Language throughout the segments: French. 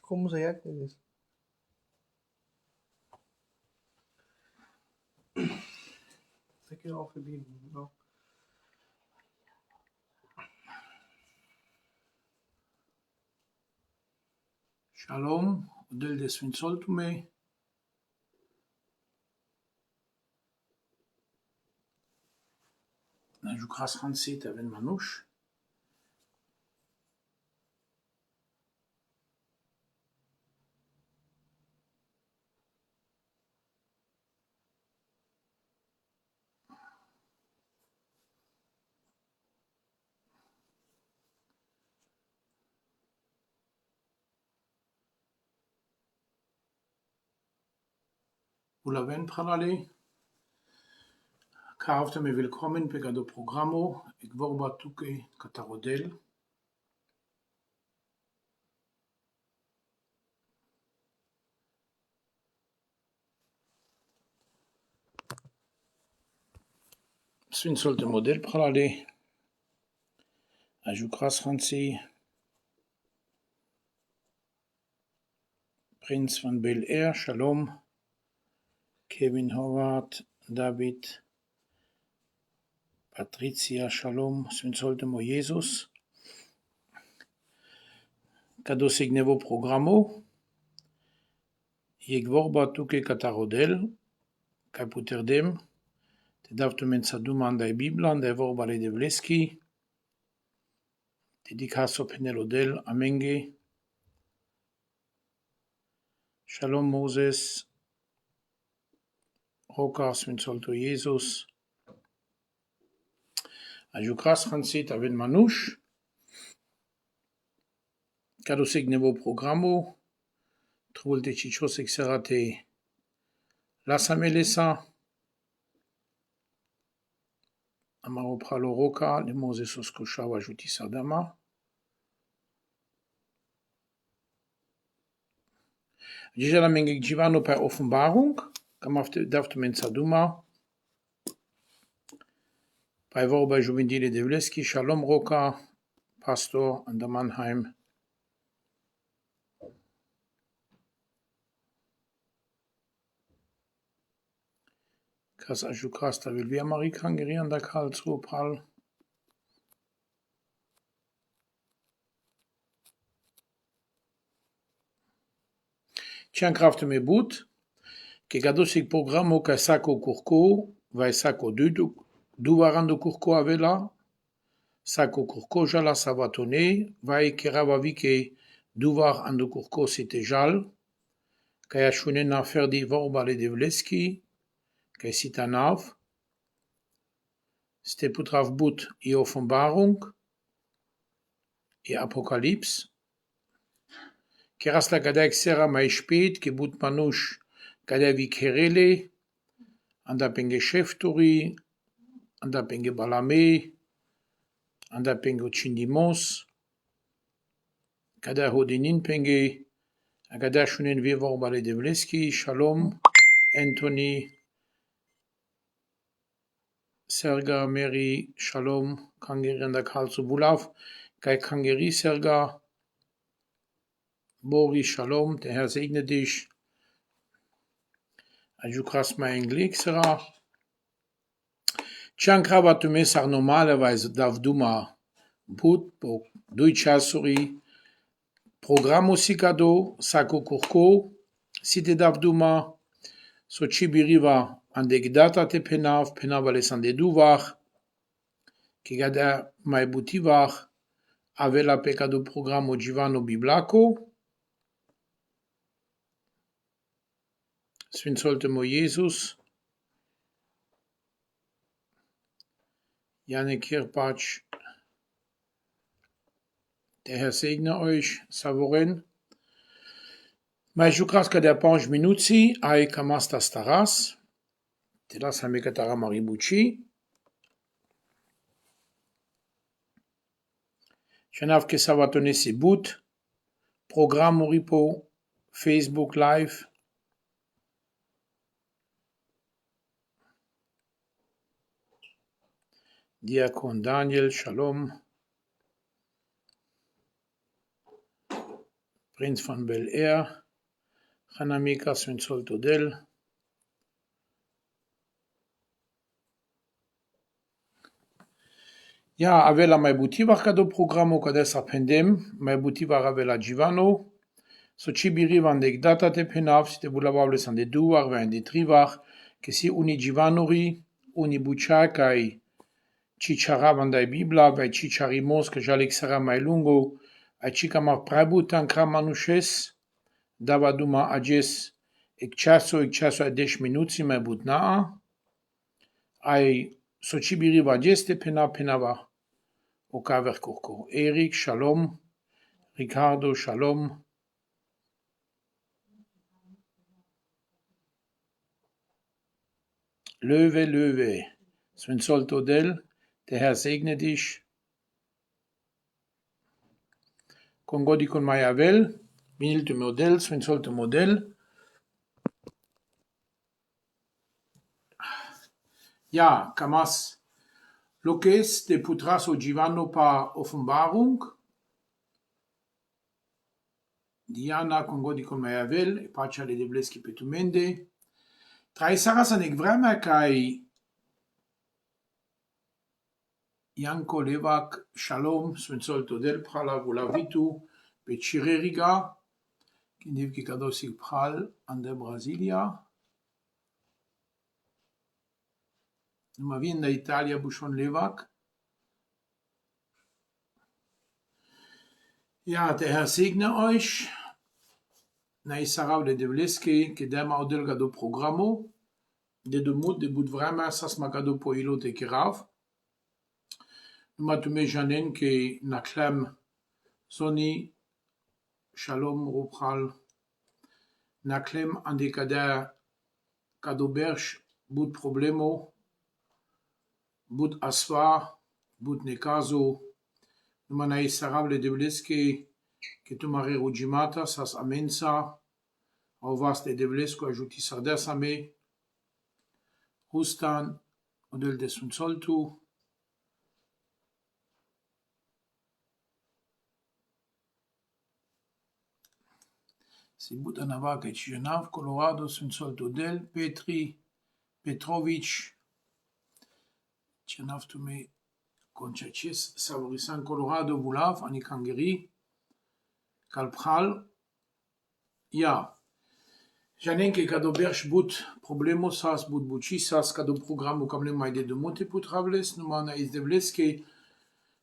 Como se llama? Det kan jag förbi. Ja. Shalom, Odel de Svinsoltume. Najukras Hansit Aven Manouche. Ulaven Pralale. Kaafte me willkommen pegado programo. Ik worba tuke katarodel. Svinsolte model Pralale. Ajukras Hansi. Prince van Bel Air, Shalom. Kevin Howard, David. Patricia, Shalom. Svinsolte mo Jesus. Kado signevo programo. Ik worba tuke katarodel. Kaputerdem. Te davtu men saduma andai Bibla, andai vorba le devleski. Dedicaso Penelodel, Amenge. Shalom Moses. Roka Svinsolto Jesus. Ajukras Hansit Aven Manouche. Kado signevo programo. Truvolte chichos exerate. Lasamelesa. Amaro pralo roka. Le Moses oskoshawa juti sadama. Déjà la mengik jivano per Offenbarung. Kamafte davte men saduma. Bei Vorba Juvendile Devleski, Shalom Roka, Pastor an der Mannheim. Kas Ajukras, da will wir Amerikaner an der Karlsruhe Pral. Tiens, Kraft me bout, que gadosik programo ka sako kurko, vai sako duvarando kurko avela, sako kurko jala savatone, vai keravavike duvar ando kurko site jal, kaya shunena ferdi Vorba le Devleski, kaya sitanav, Ste putrav boot i Offenbarung, i Apokalyps. Keras la gada exera mai spät, gebut manush gada vi kerele, anda penge shefturi, anda penge balame, anda penge chindimos, gada hodinin penge, agada shunen vivor bale devleski, Shalom, Anthony, Serga, Mary, Shalom, Kangeri an der Karlsruhe Bulav, Kai Kangeri, Serga, Boris, Shalom, der Herr segne dich. Ajukras ma Englik sera. Chankra vatume sar normalerweise davduma put po duichasuri programo sikado sako kurko site davduma so chibiriva andegdata te penav alesande duvach kegada mai butivach avela pecado programo Givano Biblako Svinsolte mo Jesus Jane Kirpach, der Herr segne euch, Savoren. Mai jukraska der Pange Minuzi, ai Kamasta Staras, Telas Hamekatara Maribuchi. Chanav ke Savatone Sebout, Programme Moripo, Facebook Live. Diakon Daniel, Shalom. Prinz van Bel Air, Hanamika Swinsol Todel, ja, avela mai butivar cado programo cades appendem, mai butivar avela Givano, so cibiri van de data te penaf, si te bulavable san de duvar, van de trivar, che si uni Givanori, uni bucia kai Cicciara van dai Bibla, vai Cicciarimos, che jalek sara mai lungo, ai cicamar prabutan kramanuches, davaduma ages, ekchaso a 10 minuti mai butnaa, ai so cibiri va geste penava, o kaver kurko. Erik, shalom, Ricardo, shalom. Löwe, Swinsol Todel, der Herr segne dich. Kongodi kon Mayavel, Vinil Model, Swinsol Model. Ja, Kamas, Lokes de Putras o Givano pa Offenbarung. Diana, Kongodi kon Mayavel, e pacha le Debleski Petumende. Trai Sarasanek vreme kai Janko Levak, Shalom, Swinsol Todel, Prala Vulavitu, Pechireriga, Kinev Kikadosik Pral, Ande Brasilia. Nummer wie in der Italia Bushon Levak. Ja, der Herr segne euch. Na Isarav de Devleski, Kedema Odelga do Programo, de Mut, de Bout Vrema, Sas Magado Poilo te Kirav. Nummer Tume Janen, ke Naklem Soni, Shalom Rupral, Naklem Andekada Kadobersh, Bout Problemo, Bout Aswa, Bout Nekazo, Numana Isarav de Devleski, que tu mare rugimata, sas amensa, au vas de Devlesko ajuti sardesame, Rustan, odel de Sunsoltu, si Butanava que Chigenav, Colorado, Sunsoltu del, Petri, Petrovic, Chigenav tume Conchaches, Savorisan, Colorado, Vulav, Anikangeri, Kalpral, ja, Janen ke kado berch bout problemos sas bout buchisas kado programo kamle maide de monte putrables numana is devleske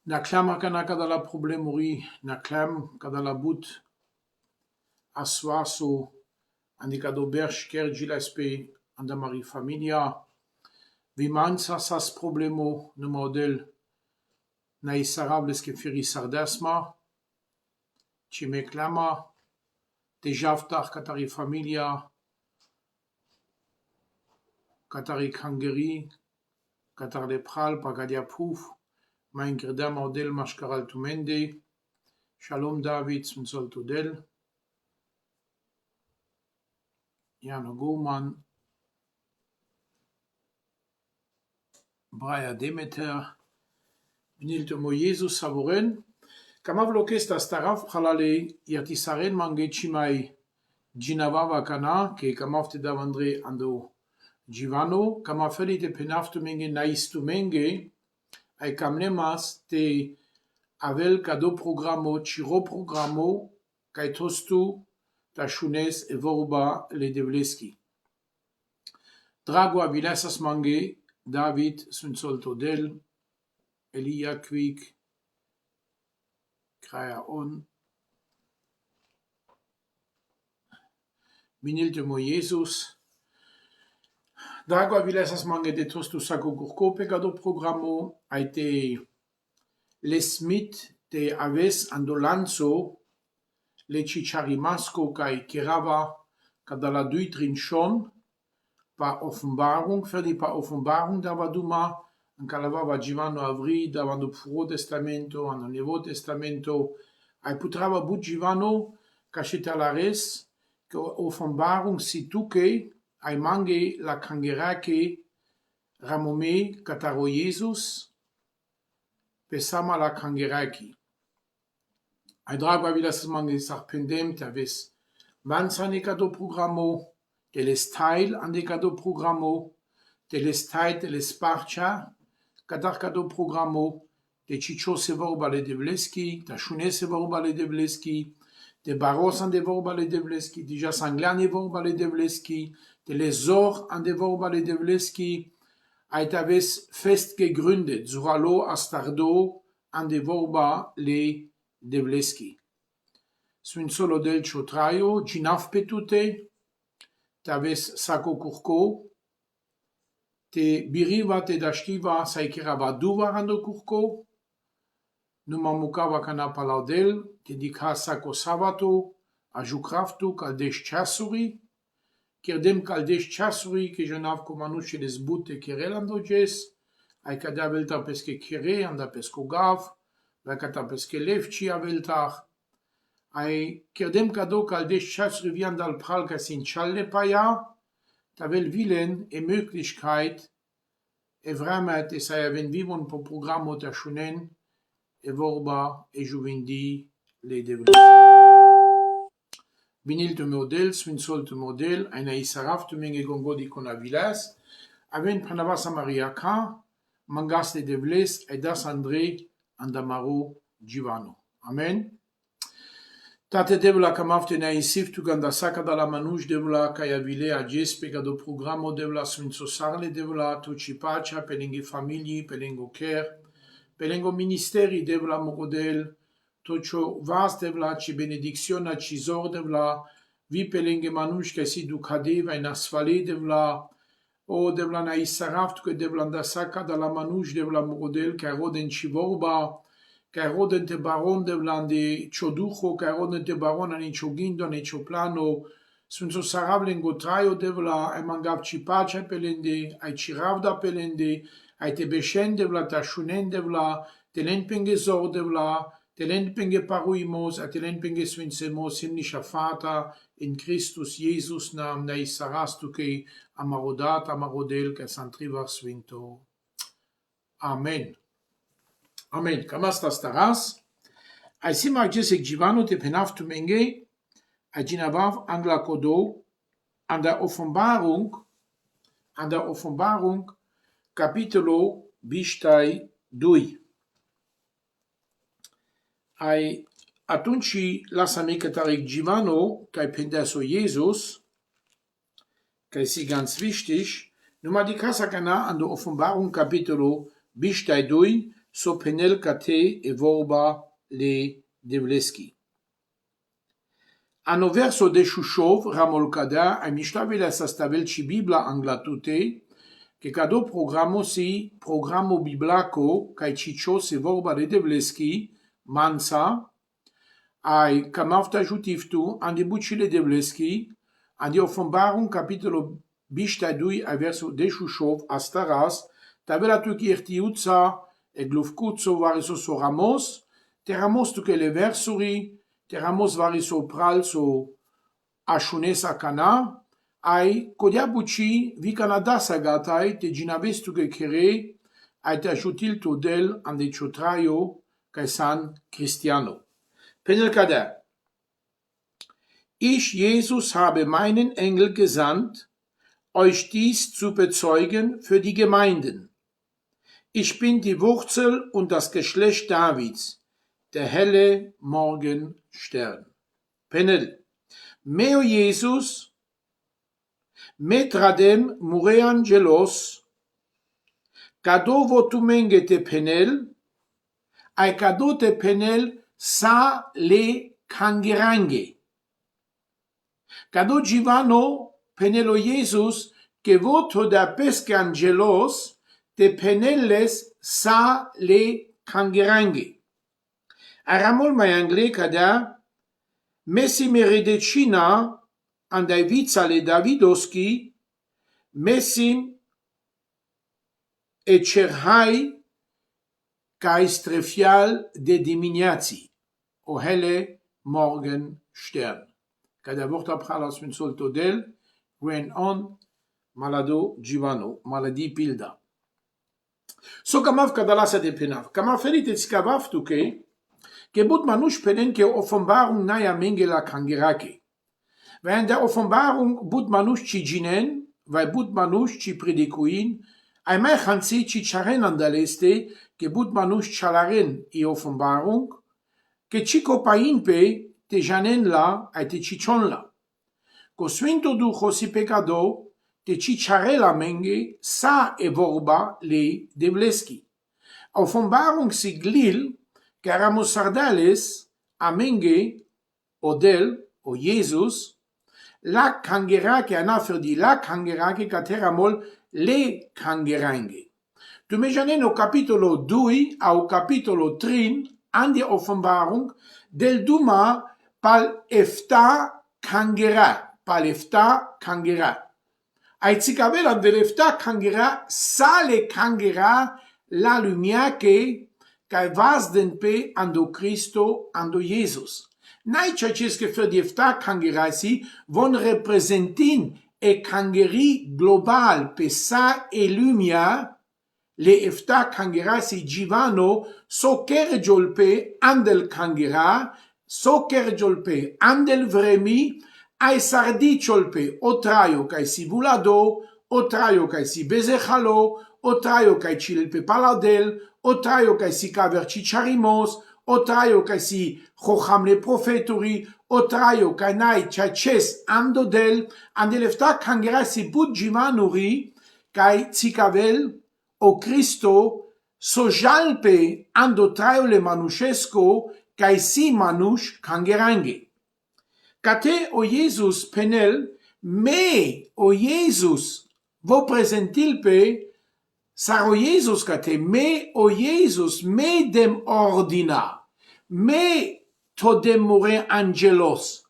na klama kana kada la problemori na klam kada la bout aswaso andi kado berch kerji laspe anda mari familia vimansa sas problemo no model na isarables ke firi sardasma chime klama de javtar katari familia Katari Hungary, Katar Lepral, Pagadia Pouf, Mein Greda Mordel Mashkaral Tumende, Shalom David Smunsol Todel, Jano Goman, Braya Demeter, Viniltomo Jesus Savoren, Kamavlokesta Staraf Pralale, Yatisaren Mangechimai, Ginavava Kana, ke Kamavte Davandre Ando. Givano, kama feli te penaftumenge naistumenge, ai kamlemas te avel kado programo, chiro programo, kai tostu, ta shunes e vorba le devleski. Drago avilesas mange, David Sunsol Todel, Elia Kwik, Kraya On, Minilte mo Jesus, Drago avilesas mange de tostu sako gurko pegado programo, aite lesmit te aves andolanzo, le chicharimasco kai kerava, kadala duitrin schon, pa offenbarung, ferdi pa offenbarung davaduma, an kalavava Givano avri, davando Puro Testamento, an Nuevo Testamento, ai putrava but Givano, cachetalares, que offenbarung situke, ai mange la kangerake, ramome kataro Jesus, pesama la kangeraki. Ai drag va vilas mangi sarpendem tavis manzane cado programo, teles tail ande cado programo, teles tail teles parcha, kadar cado programo, de chicho se vorbale de vleski, ta shune se vorbale de vleski, de baros ande vorbale de vleski, dija sanglane vorbale de vleski, de lesor ande vorbale de vleski, ai tavis fest gegründet, zuralo astardo ande vorba le de vleski. Sunt solo del chotraio, ginaf petute, taves sako kurko, te biriva te dashtiva saikirava duva rando kurko, numa mukava kana palaudel, te dikha sako savato, a jukraftu kaldesh chasuri, kirdem kaldesh chasuri, ke jenav komanuche les bute kerelando jes, ai kadavelta peske kere, anda pesko gav, vakata peske levchi aveltach, ai kirdem kado kaldesh chasuri vian dal pral kasin challe paya, tavel Willen Möglichkeit, vramet wenn vivon po programo ta shunen, vorba juvindi le devlis. Vinil te model, swinsol te model, aina isaraf te menge gongo di konavilas, aven pranavasa mariaka, mangas le devlis, edas André andamaro Givano. Amen. Tate devla kamafte na isif tu ganda saka da la manuj devla kaya vile a jes pegado programo devla swinso sarle devla tu chipacha pelingi familji pelingo care pelingo ministeri devla mogodel tocho vas devla ci benediziona ci zor devla vi pelinge manuj kasi du kadeva in asfale devla o devla na isaraft ke devla da saka da la manuj devla mogodel ka roden chivorba ca roden te baron de blande choducho, ca roden te baron ani chogindo ani choplano, sunt so sarablen gotraio de vla, ai mangav cipace pelende, ai ciravda pelende, ai te beshen de vla, ta shunen de vla, te len penge zor de vla, te len penge paruimos, a te len penge svinsemos, himni shafata, in Christus Jesus nam, na isarastu ke amarodat, amarodel, ca santrivar svinto. Amen. Amen. Kamastas taras. Ai sima jesek Givano te penaftu menge, a ginavav angla kodo, an der Offenbarung, capitolo bishtai 2. Ai atunci lasami katarik Givano, kai pendeso Jesus, kai si ganz wichtig, numa di kasakana an der Offenbarung capitolo bishtai 2, so penel kate e vorba le devleski. Ano verso de Shushov, Ramolkada, a mishtavela sastavel ci Bibla anglatute, che cado programo biblako, kai cicio se vorba le devleski, mansa, ai kamafta jutiftu, an di buci le devleski, an di Offenbarung capitolo bishta 2 a verso de Shushov, astaras, tavela tuki irtiutza, e glufkutso variso so ramos, te ramos tuke le versuri, te ramos variso pral so ashunesa kana, ai kodia buci vi Canada sagatai te ginaves tuke kere, ai te ajutil to del an de chotraio kai san Cristiano. Penel kada. Ich, Jesus, habe meinen Engel gesandt, euch dies zu bezeugen für die Gemeinden. Ich bin die Wurzel und das Geschlecht Davids, der helle Morgenstern. Penel. Meo Jesus, metradem mureangelos, kado votumenge te penel, ai kado te penel sa le kangerange. Kado Givano penelo Jesus, que voto da pesca angelos, te penelles sa le kangerange. Aramol mai angle kada messi meredecina andai viza le Davidoski messim e cerhai kai strefial de dimineazi o helle Morgenstern. Kada vorta pralas min solto del gwen on malado Givano, maladi pilda. So kamav kadalasa de penav. Kamav ferit et skavav tuke, Gebot manush penen ke Offenbarung naya menge la kangerake. Während der Offenbarung but manush ci ginen, vai but manush ci predikuin, ai mai chansi ci charen andaleste, ke but manush chalaren i Offenbarung, ke ci copain pe te janen la ai te cichon la. Ko swinto du si pecado, te ci chare la menge, sa e vorba le devleski. Offenbarung si glil, Karamos sardales, amenge, odel, o Jesus, la kangerake anaferdi, la kangerake kateramol, le kangerange. Tu me janen no capitolo 2 au capitolo 3, andi Offenbarung, del duma pal efta kangera, pal efta kangera. Aitzikavela del efta kangera, sale kangera, la lumia que kai was den pe ando Cristo ando Jesus. Nai churches que für die efta kangerasi von representin e kangeri global pe sa e lumia le efta kangerasi givano so kerjolpe andel kangera so kerjolpe andel vremi ai sardi cholpe otraio kai si bulado otraio kai si bezechalo otraio kai chilpe paladel otraio kai si kaver chicharimos otraio kai si chocham le profetori otraio kai nai chaches andodel andel efta kangerasi budjimanuri kai tsikavel o Cristo so jalpe ando traio le manushesco kai si manush kangerange. Kate o Jesus penel me o Jesus vo presentilpe saro Jesus kate me o Jesus me dem ordina me to demore angelos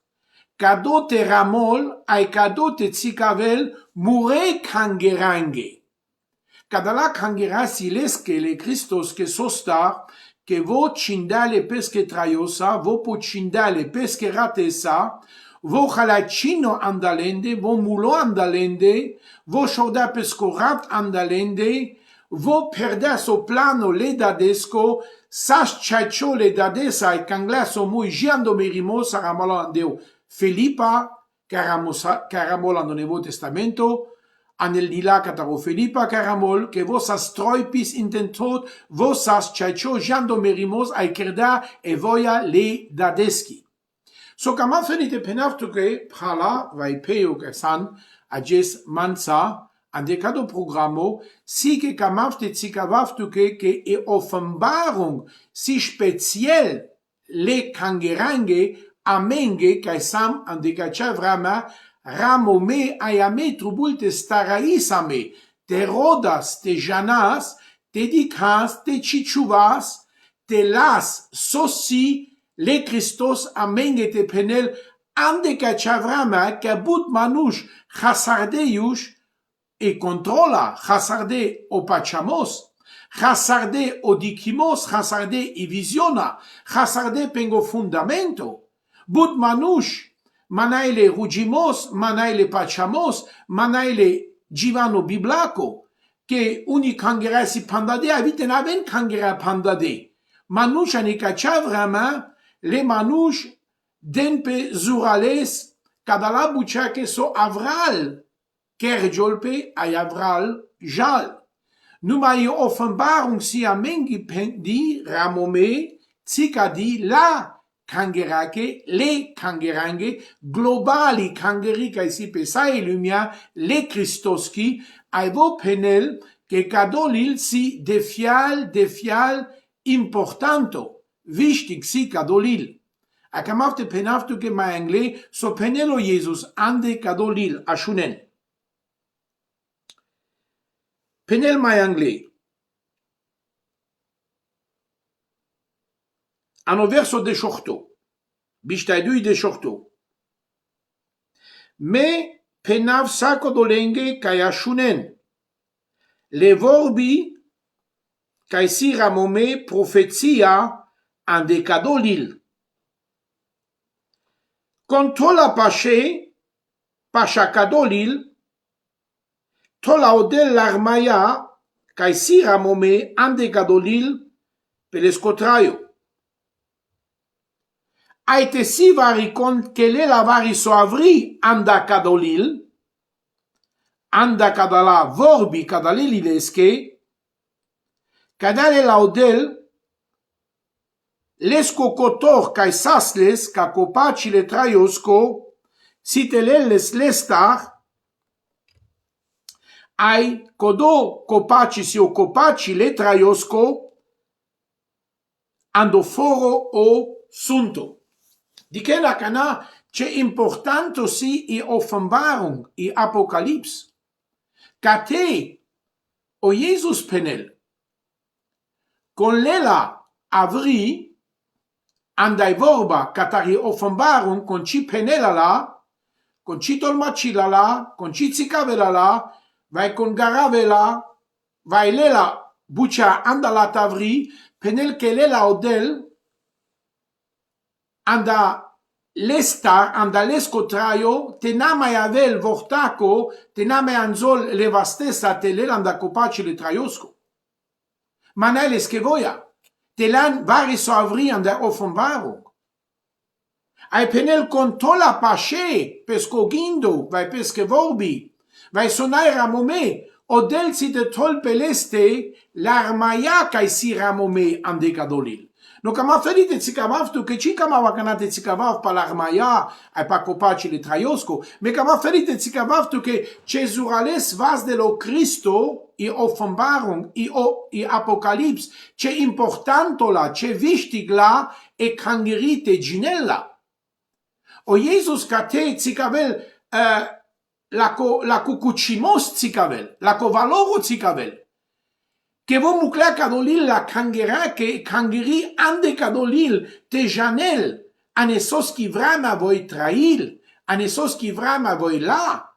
kadote ramol ai kadote tsikavel mure kangerange. Kadala kangerasi leske le Christos que sosta que vo cindale pesche traiosa, vo po cindale pesche ratesa, vo halacino andalende, vo mulo andalende, vo shoda pesco rat andalende, vo perda so plano le dadesco, sas chacho le dadesa e canglaso mui giando merimosa ramalo andeo. Felipa, caramola no Nuevo Testamento, anel dila cataro Felipa caramol, que vos as troipis intentot, vos as chacho jando merimos ai kerda e voya le dadeski. So kama fenite penaftuke prala vai peo que san ajes mansa andecado programo si que kamafte tsikavaftuke que e Offenbarung si speziell le kangerange amenge kai sam andekacha vrama ramome ayame trubulte staraisame te rodas te janas te dikas te chichuvas te las sosi le Christos amenge te penel andekacha vrama kabut manush chasardeush e controla chasarde o pachamos chasarde o dikimos chasarde e visiona chasarde pengo fundamento but manush manaile rugimos, manaile pachamos, manaile givano biblako, che uni kangerasi pandade, avite naven kangera pandade. Manush anika chavrama, le manush denpe zurales, kadala buchake so avral, kerjolpe ay avral jal. Numai Offenbarung si amengi pendi ramome, tsikadi la, kangerake, le kangerange, globali kangerika si pesai lumia, le Christoski, aivo penel, que kadolil si defial importanto, wichtig si kadolil. Akamafte penaftu ke ma angle, so penelo Jesus ande kadolil, ashunen. Penel ma angle. Ano verso de shorto, bishtaidui de shorto. Me penav sako dolenge kayashunen. Le vorbi kaisi ramome profetia ande kadolil. Contola pasha kadolil, tola odel l'armaya kaisi ramome ande kadolil pelescotraio. Aite si varicon kele la variso avri anda kadolil, anda kadala vorbi kadalilileske, kadale laudel, lesko kotor kai sasles ka kopaci le traiosko, sitelelles lestar, ai kodo kopaci si o kopaci le traiosko, ando foro o sunto. Di che la cana c'è importante si i offenbarung, i apocalips. Cate o Jesus penel, con lela avri, andai vorba catari offenbarung, con ci penela la, con ci tolmacila la, con ci zicavela la, vai con garavela, vai lela buccia andala tavri, penel che lela odel, anda lestar, anda lescotraio, te namai avel vortaco, te namai anzol levastesa telel anda copaci le traiosco. Manai leskevoia, te lan vari so avri anda offenbarung. Ai penel con tola pace, pesco gindo, vai pesche vorbi, vai sonai ramome, odel si de tol peleste, l'armaia kai si ramome ande cadolil. No kama felite tsikavav tu ke chikama wakanate tsikavav pa l'armaya ai pa kopaci le traiosco, me kama felite tsikavav tu ke cezurales vas de lo Cristo i offenbarung i apokalips, ce importanto la, ce wichtig la e kangerite ginella. O Jesus kate tsikavel la kukuchimos tsikavel, la kovaloro tsikavel. Que vos muclea cadolil la kangera que kangeri ande cadolil te janel anesos qui vrama voi trail anesos qui vrama voi la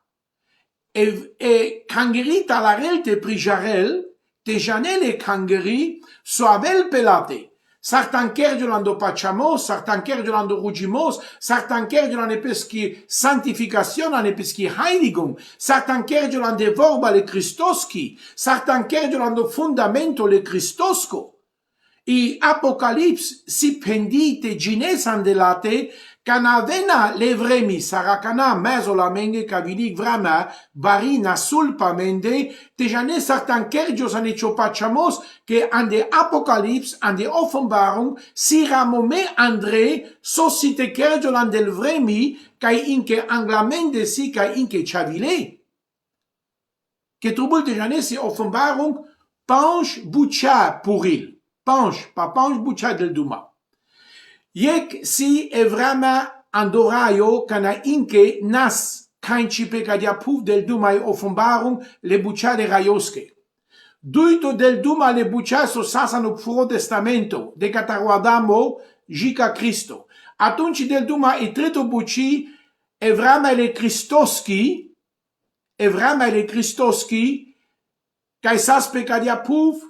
e kangeri talarel te prijarel te janel e kangeri soavel pelate sartan kerjolando pachamos sartan kerjolando rugimos sartan kerjolando peschi santificación ane peschi heiligung sartan kerjolando vorba le Christoski sartan kerjolando fundamento le Christosco i apocalips si pendite gines andelate canavena levremi sarakana mesola menge kavidik vrama barina sulpa mende te jane sartan kerjos ane chopachamos que ande apocalips ande offenbarung si ramome andre sosite kerjol andel vremi kai inke anglamende si kai inke chavile que trubul te jane si offenbarung panche bucha pouril panche pa panche bucha del duma Yek si evrama andoraio kana inke nas kainchipe kadia puf del dumai offenbarung le bucha de raioske. Duito del duma le bucha so sasano puro testamento de cataruadamo jica Cristo. Atunci del duma e treto buci evrama le Christoski kai saspe kadia puf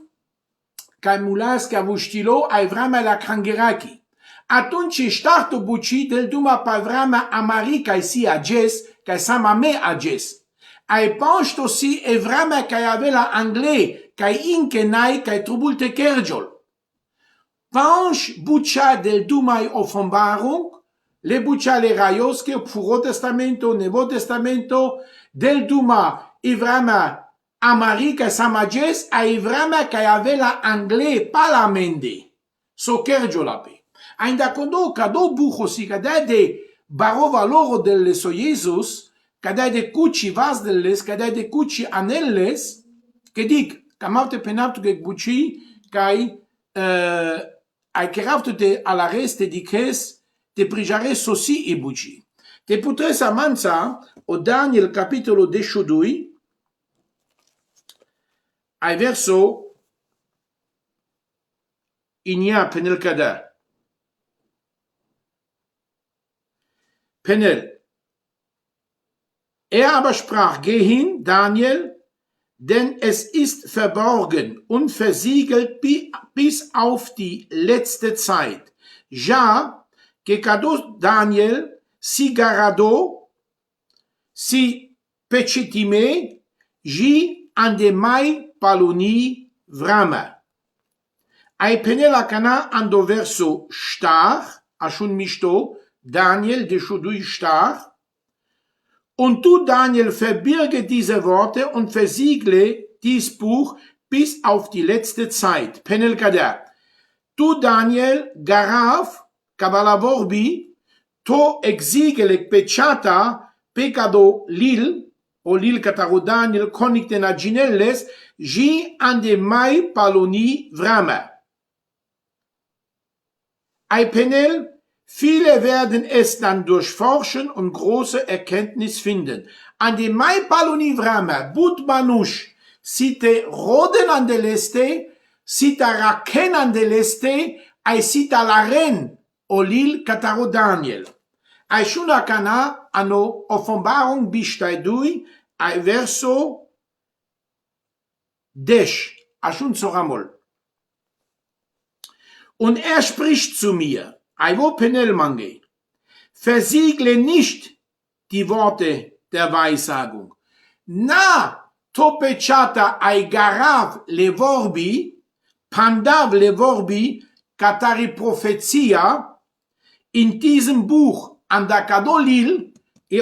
kai mulas ka vustilo evrama la kangeraki. Atunci starto buci del duma pa vrama amari kai si ages, kai samame ages. Ai pansto si e vrama kai avela anglais, kai inke nai kai trubulte kerjol. Panch bucha del dumai offenbarung, le bucha le raioske, Furo Testamento, Nevo Testamento, del duma i vrama amari kai samages, ai vrama kai avela anglais palamende. So kerjolape. Ainda quando cado bucho si cadê de barova loro delle so Jesus, cadê de cuci vas delles, cadê de cuci anelles, que dic, camavte penaptu que buci, kai ai keravte te alla reste dices, te prigiare sosi e buci. Te putres amanza, o Daniel capitolo 12, ai verso inia penel cada. Penel. Aber sprach, geh hin, Daniel, denn es ist verborgen und versiegelt bis auf die letzte Zeit. Ja, que cado Daniel, si garado, si pecetime, ji andemai paloni vrama. Ai penel acana ando verso star, Ashun Mishto, Daniel, de Shodui Star. Und du, Daniel, verbirge diese Worte und versiegle dies Buch bis auf die letzte Zeit. Penel Kader. Tu Daniel, Garav, Kabalavorbi, to exigelek pechata, pecado lil, o lil kataro Daniel, konik na ginelles, ji ande mai paloni vrama. Ei Penel, viele werden es dann durchforschen und große Erkenntnis finden. An dem mai paloni vrama, but manush, site roden an de leste, sita raken an de leste, ai sita laren, olil kataro Daniel. Ai shuna kana ano Offenbarung bistaidui, ai verso desh, ashun soramol. Und spricht zu mir, ai wo penel mange, versiegle nicht die Worte der Weissagung. Na, topechata ai garav levorbi, Pandav levorbi, katari Prophezia, in diesem Buch an der Kadolil,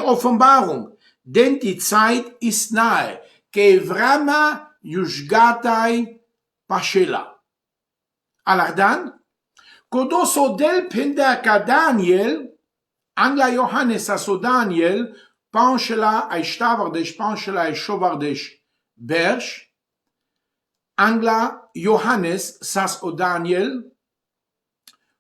Offenbarung, denn die Zeit ist nahe. Kevrama yushgatai pashela. Alardan, kodoso del pendaka Daniel, angla Johannes aso Daniel, panchela ay shtavardesh, panchela ay shovardesh, bersh, angla Johannes sas o Daniel,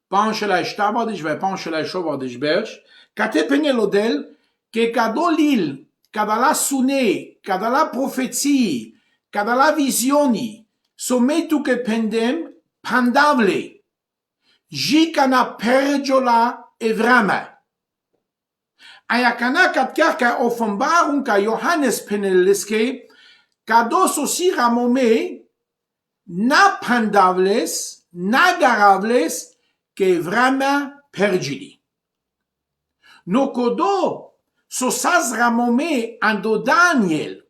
panchela shtavardish ve panchela shovardish bersh, kate penelodel, ke kadolil, kadala sune, kadala profetii, kadala visioni, sometu ke pendem, pandavle, jikana perjola evrama. Ayakana katkaka Offenbarung ka Johannes peneliske, kados aussi ramome, na pandavles, na garables, que vrama pergili. No kodo, so sas ramome ando Daniel,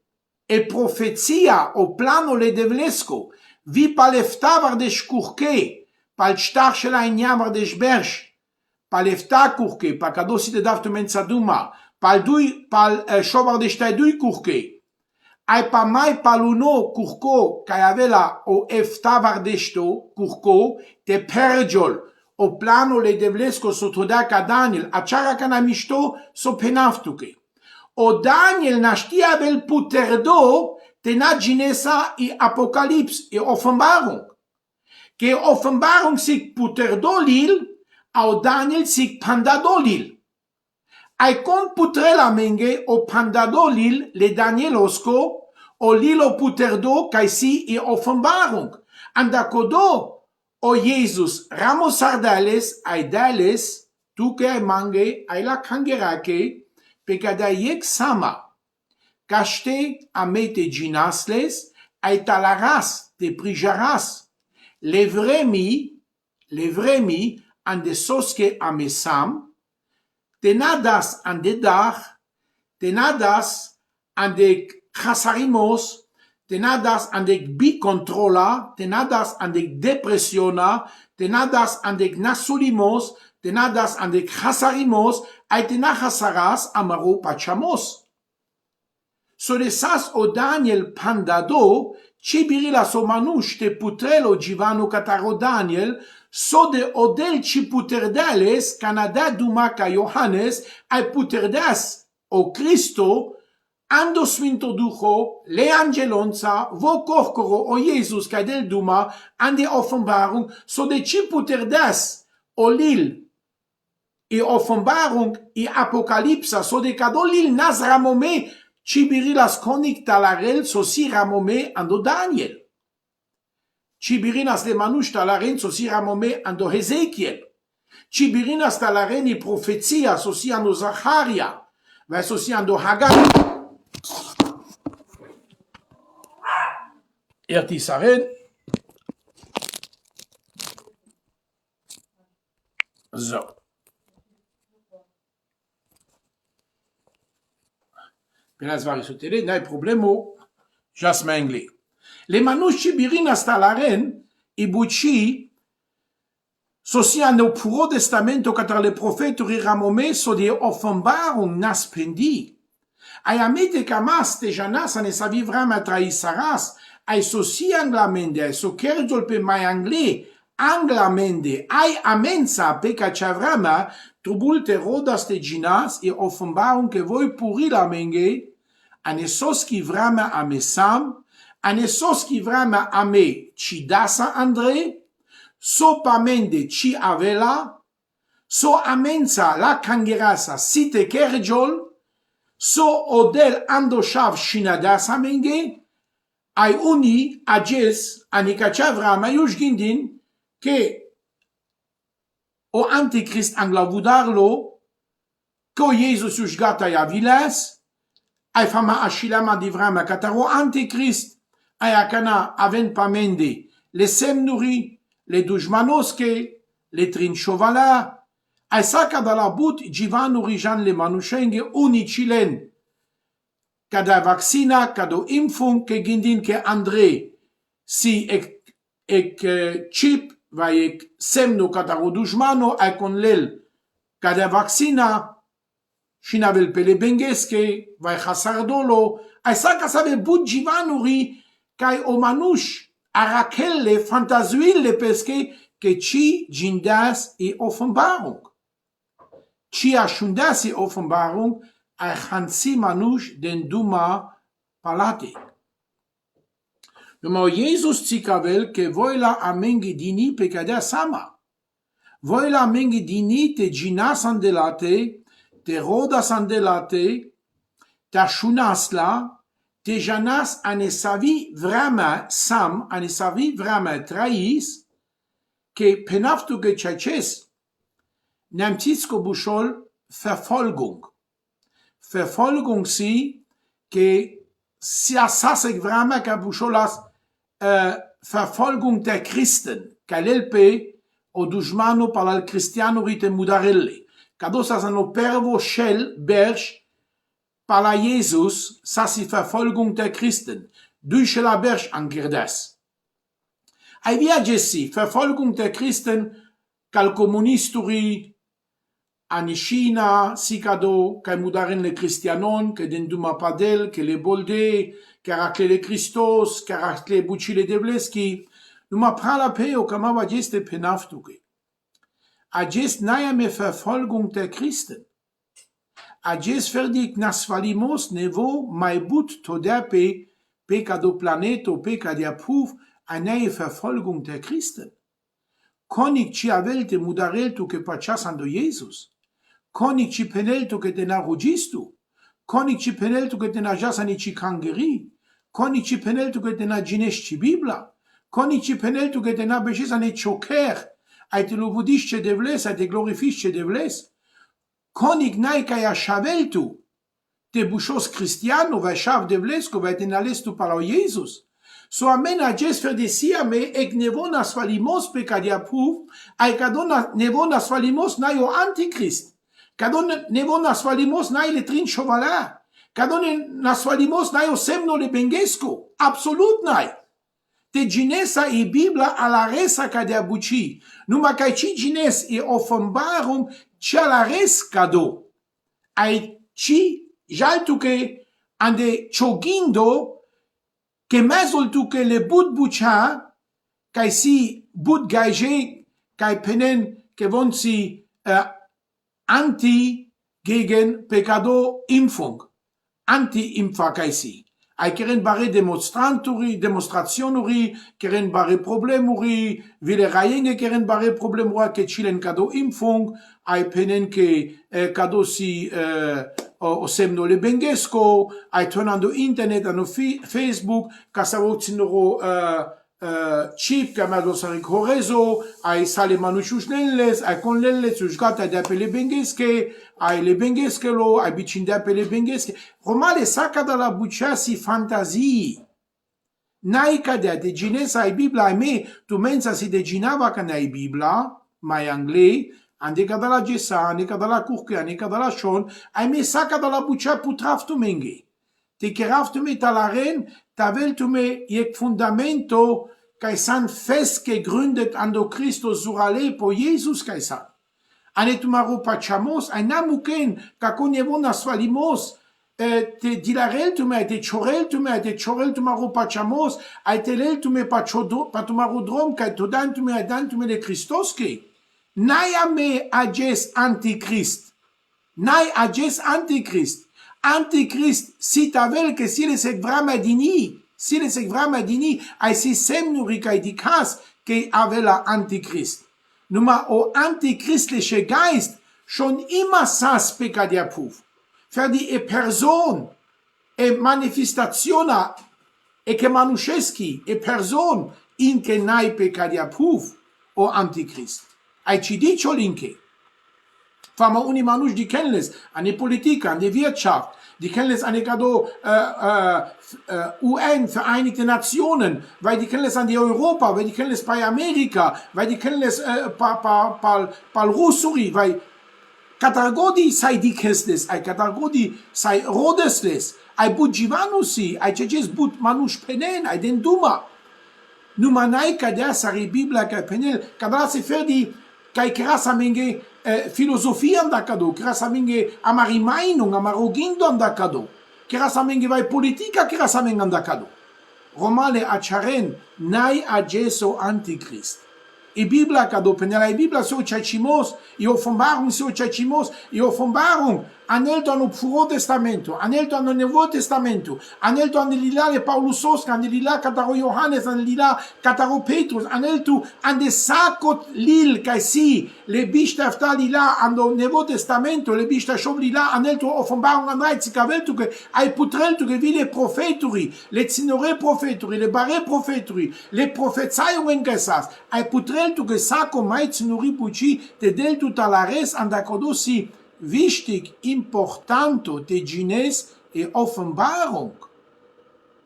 e profezia o plano le devlesko, vi palefta vardesh kurke, pal shtar shela inyam vardesh bersh, palefta kurke, pa kadosi de davtu mensaduma, pal shovar de shtadui kurke, ai pa mai paluno kurko kayavela o efta vardeshto kurko te perjol o plano le devlesko sotodaka Daniel achara kana mishto so penaftuke o Daniel nashtia vel puterdo te na ginesa i Apokalips e Offenbarung ke Offenbarung sig puterdolil au Daniel sig pandadolil ai kon putrela menge o pandadolil le Danielosko o lilo puterdo kai si e Offenbarung andakodo o Jesus ramos sardales ai dales tu ke mange ai la kangerake pekada yek sama kaste amete ginasles ai talaras te prijaras levremi an de soske amesam tenadas an de dach, tenadas an de chasarimos, tenadas an de bicontrola, tenadas an de depresiona, tenadas an de nasulimos, tenadas an de chasarimos, ay tenachasaras amaro pachamos. So de sas o Daniel pandado, cibirila so manush te putrelo givano kataro Daniel, so de odel ci puterdeles, Canada dumaka Johannes, ai puterdas o Cristo, ando svintoducho, le angelonza, vo korkoro o Jesus kadel duma, ande Offenbarung, so de ci puterdas o lil, e Offenbarung, e Apokalipsa, so de kadolil nas ramome, cibirilas konik talarel, so si ramome ando Daniel. Cibirinas le manush talaren so si ramome ando Hezekiel. Cibirinas talaren i profezia so si ando Zacharia. Va so si ando Hagar. Ertisaren. So. Penas vari su tele, n'hai problemo. Jasmengli. Le manush cibirinas talaren i buci So sia no Puro Testamento che tra le profetori ramomesso di offenbarung nas pendi. Ai amete camas te janas ane sa vivrama tra isaras, ai so si anglamende, ai so kerjol pe mai angle, anglamende, ai amensa pe cachavrama, trubulte rodas te ginas e offenbarung che voi puri la menge, ane soski vrama ame sam, ane soski vrama ame cidasa Andre, so pamende ci avela, so amensa la kangerasa site kerjol, so odel andoshav shinadasa menge, ai uni ages anikachavra mayush gindin, che o antichrist anglavudarlo, ko Jesus yushgata ya viles, ai fama ashilama divrama kataro antichrist, ai akana aven pamende, le semnuri, le dujmanoske, le trinchovala, ai saka dalla but jivan orijan le manushenge uni chilen, kada vaccina, kado impfung, ke gindin ke Andre, si ek chip, va ek semno kataro dujmano, ai kon lel, kada vaccina, shinavel pele bengeske, vai khasardolo, ai saka sabe but jivanuri, kai o manush, arakelle fantazuille peske, ke chi jindas e offenbarung. Chi ashundas e offenbarung, ai hansi manush den duma palate. Nummer Jesus zikavel ke voila amengi dini pekada sama. Voila amengi dini te jinas andelate, te rodas andelate, ta shunasla, te janas ane savi vrama sam, ane savi vrama traïs, ke penaftu ke chaches, nemtitsko bushol Verfolgung. Verfolgung si, ke siasasek vrama ka busholas Verfolgung der Christen, kalelpe o dujmano palal cristiano rite mudarelle. Kadosas ano pervo shel berch pala Jesus, sasi Verfolgung der Christen, durch la berch angirdas. Ai via Jesse, Verfolgung der Christen, kal kommunisturi, ani China, sikado, kai mudaren le Christianon, ke den duma padel, ke le bolde, ke rakle le Christos, ke rakle bucile devleski, numa prala peo kama geste penaftuke. A gest naia me Verfolgung der Christen. A gest verdik nasvalimos nevo mai but todepe, pecado planeto, pecadia puf, a naie Verfolgung der Christen. Konik ci avelte mudareltu ke pachasando Jesus. Konik ci peneltu ke te narugistu. Konik ci peneltu ke te najasani ci kangeri. Konik ci peneltu ke te naginesci Bibla. Konik ci peneltu ke te nabesesani choker. Ai te luvudisce devles, ai te glorifice devles. Konik nai kai a shaveltu. Te bushos cristiano vai shav devles ko vai te nalestu pala Jesus. So amen a jes fer de sia me ek nevon asfalimos pe kadia puf, ai kadon nevon asfalimos na yo antichrist. Kadon nevon asfalimos na le trin chovala. Kadon asfalimos na yo semno le bengesco. Absolut nai. Te ginesa e Bibla ala resa kadia buci. Numa kai ci gines e offenbarung cia la res kado. Ai ci jaltuke ande chogindo que mezoltu que le bud bucha, kai si bud gaige, kai penen que von si anti gegen pecado impfung, anti impfa kai si. Ai keren bare demonstrationuri, keren bare problemuri, vile rayenge keren bare problemura que chilen kado impfung, ai penen que kado si o semno le bengesco, ai tornando internet, ano Facebook, ca sa vocinoro chip, ca mado sarik horezo, ai sale manushus nelles, ai con lelles, usgata de apele bengesche, ai le bengeschelo, ai bicin de apele bengesche. Romale saca da la buciasi fantasii. Naica de ginesa ai Bibla, ai me, tu mensa si deginava ca nei Bibla, mai anglais, andica dalla gessa, andica dalla curche, andica dalla shon, ai me saca dalla bucea putraftu menge. Te keraftu me talaren, taveltu me iec fundamento, kai san fest gegründet an do Christus surale po Jesus kai san. Anet maro pachamos, ainamuken, kakonyevo nasvalimos, te dilarel tu me, te chorel tu me, te chorel tu maro pachamos, aitelel tu me patumarodrom, kai todan tu me, adan tu me le Christoske. Naya me ages antichrist. Nai ages antichrist. Antichrist, si tavel que si le sec vramadini, si le sec vramadini, ai si semnuri kai dikas, ke avela antichrist. Numa o antichristliche Geist schon immer sas pecadiapuf. Für die Person, manifestationa, ke manuscheski, person, in ke nai pecadiapuf, o antichrist. Ai ci dicio linke. Fama uni manusch die kennen es, an die Politik, an die Wirtschaft, die kennen es an die Kado UN, Vereinigte Nationen, weil die kennen es an die Europa, weil die kennen es bei Amerika, weil die kennen es pal Russuri, weil Katargodi sai di kesles, ai Katargodi sai rodesles, ai but jivanusi, ai ceces but manusch penen, ai den duma. Numanai kadea sari Biblia kai penel, kadala se fer di kai krasa menge filosofia andacado, krasa menge amari Meinung, amarogindo andacado, krasa menge vai politica, krasa menge andacado. Romale acharen nai ageso antichrist. E Biblia cado penela e Biblia so chachimos, e Offenbarung so chachimos, e Offenbarung anelto ano Puro Testamento, anelto ano Novo Testamento, anelto an lila le Paulusos, an lila cataro Johannes, an lila cataro Petrus, anelto an de sacot lil kai si le bistafta lila an do Novo Testamento, le bistashov lila anelto Offenbarung an reizikaveltu ke ai putreltu ke vile profeturi, le tsinore profeturi, le bare profeturi, le profetzaiungen gesas, ai putreltu ke sako mai tsinuri puci te deltu talares an dakodosi wichtig, importanto de Gines e Offenbarung.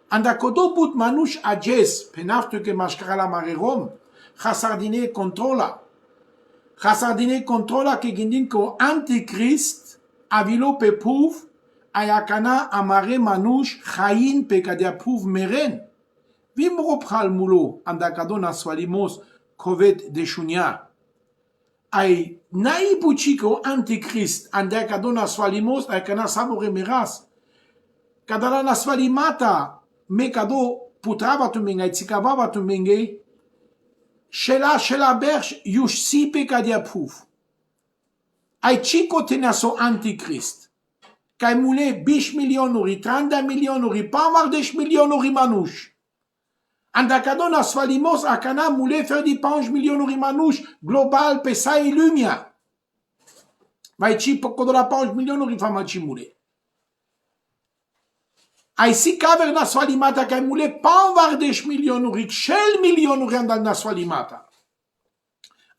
An da kodoput manush ages, penaftu ke mashkarala marerom, chasardine controla. Chasardine controla ke gindin ko antichrist, avilo pe puv, ayakana amare manush chayin pe kadia puv meren. Vimro pral mulo, an da kadona swalimos kovet de shunya. Ai nai buchiko antichrist ande kadona swalimos ai kana sabore miras kadala na swalimata me kado putrava tu mengai tsikavava tu mengai shela berch yush sipe kadia puf ai chico tenaso antichrist kai mule bish milionuri 30 milionuri pamar 10 milionuri manush Andacadona svalimos akana mule fer di 5 milionuri manush global pesa e lumia. Vai ci poco da 5 milionuri fama ci mule. Ai si caver na svalimata kai mule panvar 10 milionuri, shel milionuri andal na svalimata.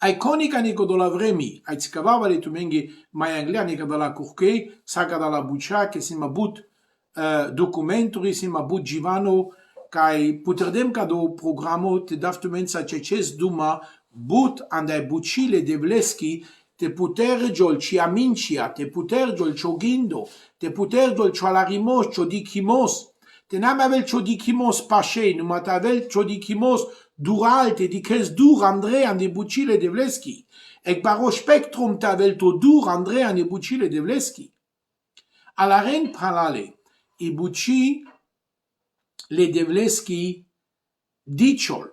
Ai conica nico do la vremi, ai si cavava le tumengi mai anglia nica da la curche, saca da la buccia che si ma but documenturi, si ma but givano kai puterdem kado programo te daftumenza ceces duma but andai bucile de vleski te puter jol ci amincia te puter jol chogindo te puter jol chalarimos chodikimos te namavel chodikimos pache numatavel chodikimos dural te dikes dur andre ande bucile de vleski ek baro spectrum tavel to dur andre ande bucile de vleski ala ren pralale i buci le devleski diciol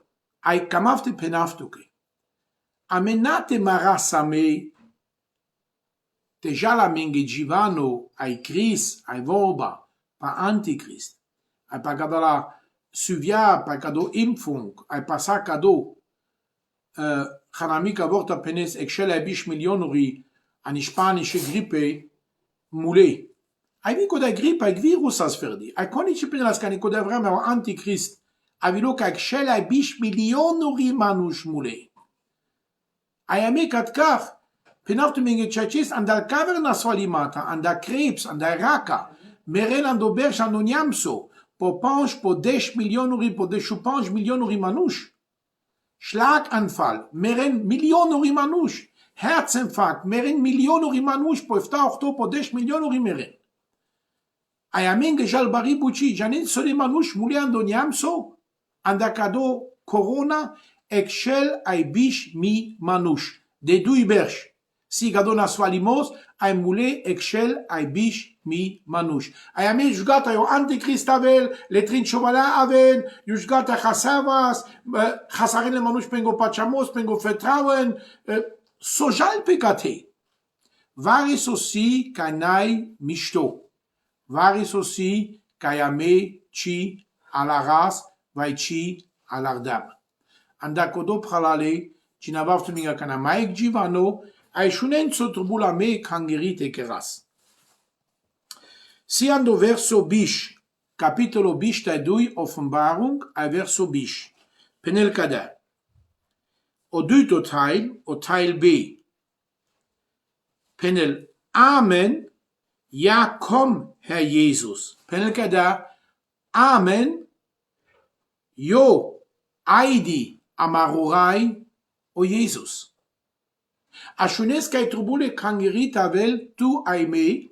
ai camafte penaftuke amenate marasame te jala menge givano ai cris ai vorba pa antichrist ai pagadala suvia pa cado impfung ai pasa cado hanamika vorta penes excella bish milionuri an spanische grippe mule ai vico da gripa e virus as ferdi. Ai conici per las canico da vreme antichrist. A vilo ca excel ai bish milionuri manush mule. Ai ame katkar. Penaftu menge chaches an dal caverna svalimata, an da krebs, an da raka. Meren an do berch an oniamso. Po panch po 10 milionuri, po 10 milionuri manush. Schlaganfall. Meren milionuri manush. Herzinfarkt. Meren milionuri manush. Po efta ochto po 10 milionuri meren. Ai amenge jal bari buci janin sole manush mule andoniamso andacado קורונה, אקשל אייביש מי מנוש. דדוי ברש. Si gadon asvalimos, ay mule ekshel ay bish mi manush. Ay ame jugat ayo antichrist avel, letrin chovala aven, jugat a chasavas, chasarin le manush pengo pachamos, pengo vertrauen, sojal pekate. Varis aussi kanai mishto. Varis aussi kayame chi alaras, vai chi alardam. Andakodo pralale, chinavavtuninga kanamaik jivano, Aishunen soturbula me kangerite keras. Siando verso bish, capitolo bish tadui Offenbarung, a verso bish. Penel kada. O duito teil, o teil B. Penel Amen, ja komm, Herr Jesus. Penel kada, Amen, yo, aidi, amarurai, o Jesus. Ashunes kai trubule kangerit avel tu aime,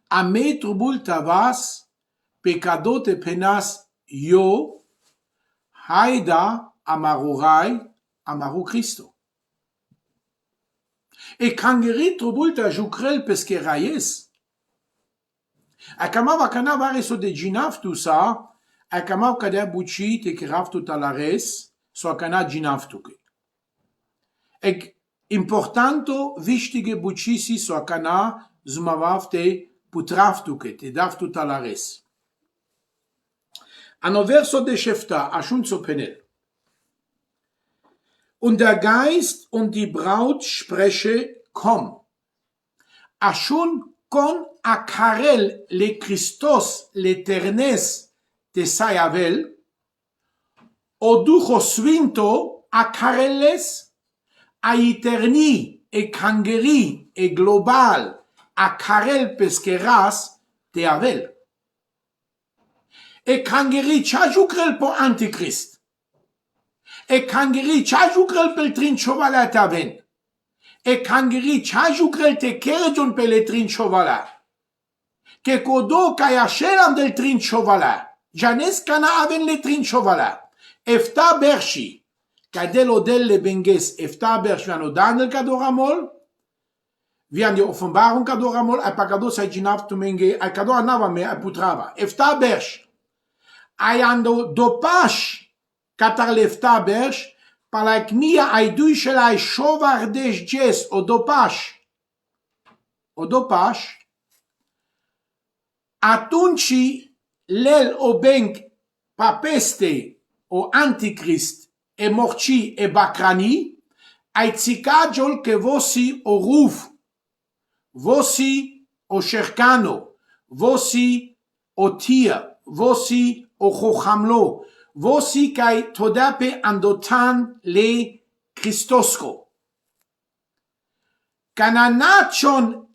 ame trubul tavas, pecadot e penas yo, haida amarurai, amaru Cristo. E kangerit trubul ta jukrel peskerayes. Akamav akana vareso de jinaf tu sa, akamav kada buchi te kiraftu talares, so akana jinaf tuke. Eg importanto wichtige buchisi so akana zumavavte putravtuke te davtu talares. Ano verso de Shefta ashun so penel. Und der Geist und die Braut spreche, komm. Ashun kon akarel le Christos l'éternes te sayavel, o ducho svinto akareles, a eterni e kangeri e global a karel peskeras te avel. E kangeri chajukrel po antichrist. E kangeri chajukrel pel trin chovala te aven. E kangeri chajukrel te kerjon pel trin chovala. Ke kodo kaya shelam del trin chovala. Janes kana aven le trin chovala. Efta bershi. Kadel odel le benges efta bershvano Daniel kadoramol, vian de Offenbarung kadoramol, a pagado sa jinaf tumenge, a kado anava me a putrava. Efta bersh, ayando dopash katar lefta bersh, palak mia aidui shelai shovardesh jes o dopash, atunchi lel o benk papeste o antichrist, e morci e bakrani, ai tzikajol ke vosi o ruf, vosi o sherkano, vosi o tia, vosi o chochamlo, vosi kai todape andotan le Christosko. Kananachon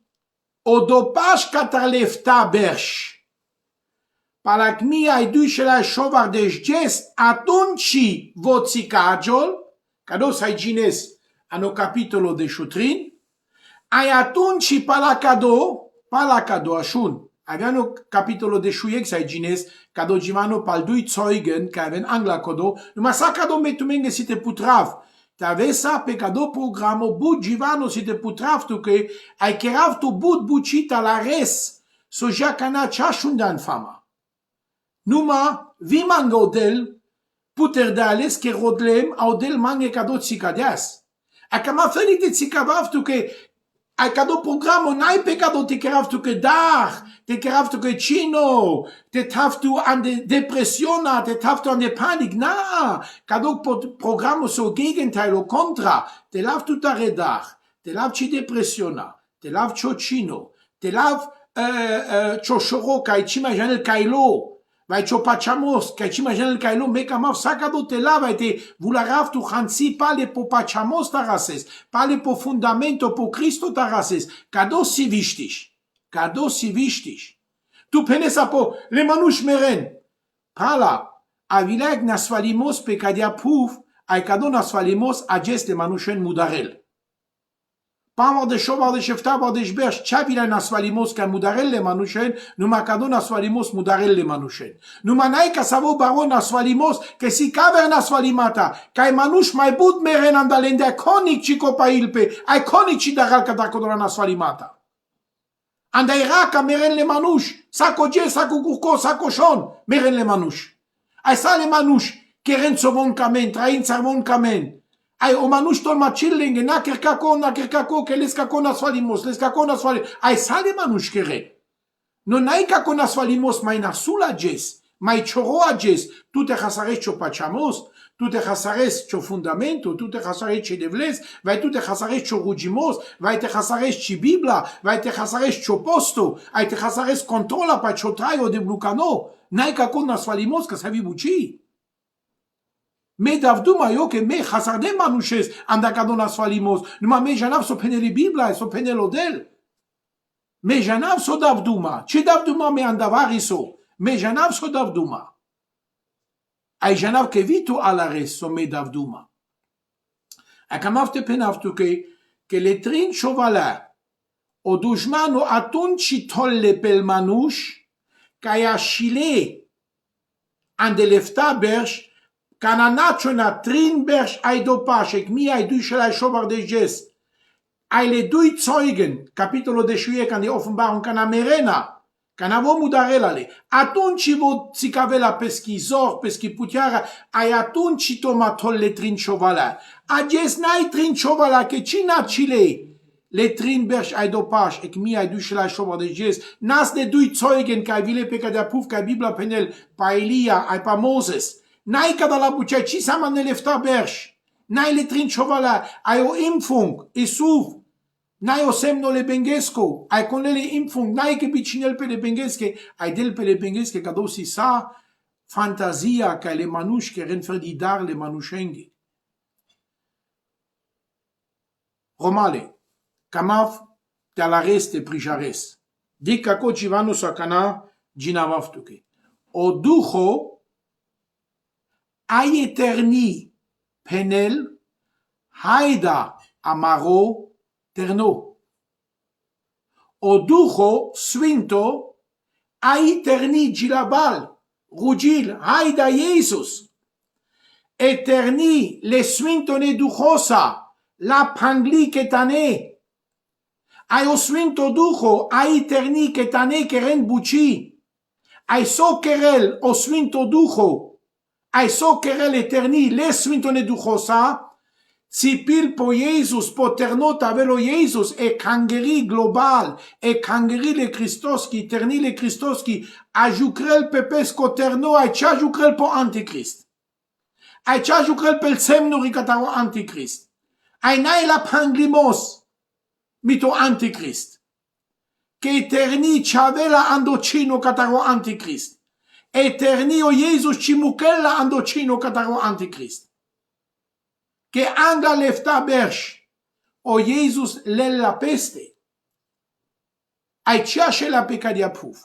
o dopash katarlefta bersh, Palakmia idu shela shovar desjes atunci votzikajol, kados haijines ano capitolo de Shutrin, ai atunci palakado ashun, aveano capitolo de Shuyek haijines, kado jimano paldui zeugen, kaven angla kodo, numasakado metumenge site putrav, Tavesa pecado programo bud jivano site putrav tuke, ai kerav tu bud buchita la res, so jakana chashundan fama. Numa, viman godel, puter dales ke rodlem, audel mange kado tsikadias. Akama felite tsikavav tuke, a kado programo nai pecado te kerav tuke dar, te kerav tuke chino, te taftu an de depressiona, te taftu an de panik, na, kado programo so gegenteil o contra, te lav tuta redar, te lav ci depressiona, te lav cho chino, te lav cho shoro kai chima janel kailo, vai chopachamos, que chimagine el kailo mekamav sakado te lava te vularav tu hansi pale po pachamos tarases, pale po fundamento po Cristo tarases, kado si wichtig, Tu pensa po le manush meren, pala, avilag nasvalimos pecadia puf, ai kado nasvalimos ages le manushen mudarel. Pamar de shovar de shefta bar de shbersh chavila nasvalimos ka mudarel le manushen nu makadon nasvalimos mudarel le manushen nu manai ka savo baron nasvalimos ke si kaver nasvalimata kai manush mai bud meren andalende konik chiko pailpe ai konik chidaral kadakodona nasvalimata andai raka meren le manush sako je sako kurko sako shon meren le manush ai sa le manush keren sovon kamen train sarvon kamen ai o manush tol machilling na kerkako ke leskako nasvalimos ai sale manush kere no naika con nasvalimos mai nasula jes mai choroa jes tu te hasares cho pachamos tu te hasares cho fundamento tu te hasares che devles vai tu te hasares cho rugimos vai te hasares chi bibla vai te hasares cho posto ai te hasares controla pa cho traio de blucano naika con nasvalimos ka savi buchi me davduma yo que me hasarde manushes andakadon asfalimos numa me janav so peneli bibla so penelo del me janav so davduma che davduma me andavariso me janav so davduma ai janav que vitu alares so me davduma akamavte penavtu que le trin chovala o dujmano atun chitolle pel manush kaya chile andelefta bersh Cananacho na trin berch ai dopashek mi ai du shelai shobar de jes ai le dui Zeugen capitolo de shuye kan die Offenbarung kana merena kana vo mudarelale atun chivo tsikavela peski zor peski putiara ai atun chitoma tol le trin chovala a jes nai trin chovala ke china chile le trin berch ai dopash ek mi ai du shelai shobar de jes nas de dui Zeugen kai vile peka da puf kai bibla penel pa Elia ai pa Moses Nai kadala bucea ci sama ne lefta berș. Nai le trin chovala, ai o impfung, isuv. Nai o semno le bengesco, ai con le impfung, nai che bicinel pe le bengesche, ai del pe le bengesche ca dosi sa fantasia ca le manușche renferdidar le manușenghi. Romale, camav te alares te prijares. Dica co civano sa cana ginavaftuke. O duho ai eterni penel haida amaro terno o duho svinto ai eterni gilabal rugil haida Jesus eterni le svinto ne duhosa la pangli ketane ai o svinto duho ai eterni ketane keren buci ai so kerel o svinto duho ai so kerel eterni le svintone duchosa Cipil po Jesus, po ternot avelo Jesus, e kangeri global, e kangeri le Christoski, terni le Christoski, ajukrel pepesco terno, ai ce ajukrel po anticrist. Ai ce ajukrel pel semno ricataro anticrist. Ai nai la panglimos, mito anticrist. Che eterni c'avela andocino cataro anticrist. Eterni o Jesus cimuchella andocino cataro anticrist. Che anga lefta bersh, o Jesus lella peste. Ai ceașe la pecadia puf.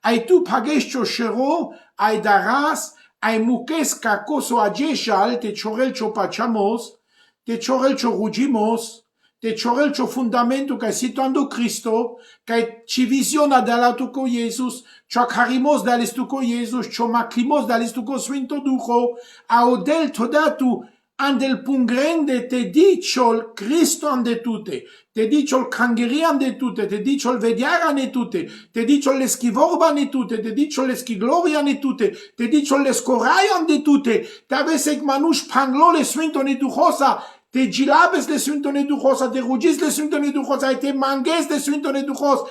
Ai tu pagescio shero, ai daras, ai muques cacoso ageshal, te chorel cho pachamos, te chorel cho rugimos, te chorel cho fundamento ca situando Cristo, ca ci visiona dall'atuco Jesus, cho carimos dall'istuco Jesus, cho maclimos dall'istuco svinto duco, a odel todatu, andel pungrende te diciol Cristo ande tutte, te diciol cangeri ande tutte, te diciol vediara ne tutte, te diciol l'eschivorba ne tutte, te diciol l'eschigloria ne tutte, te diciol l'escorai ande tutte, te avesec manush panglo le svinto ne duchosa, te gilabes le svinto ne duchosa, te rugis le svinto ne duchosa, e te manges le svinto ne duchos,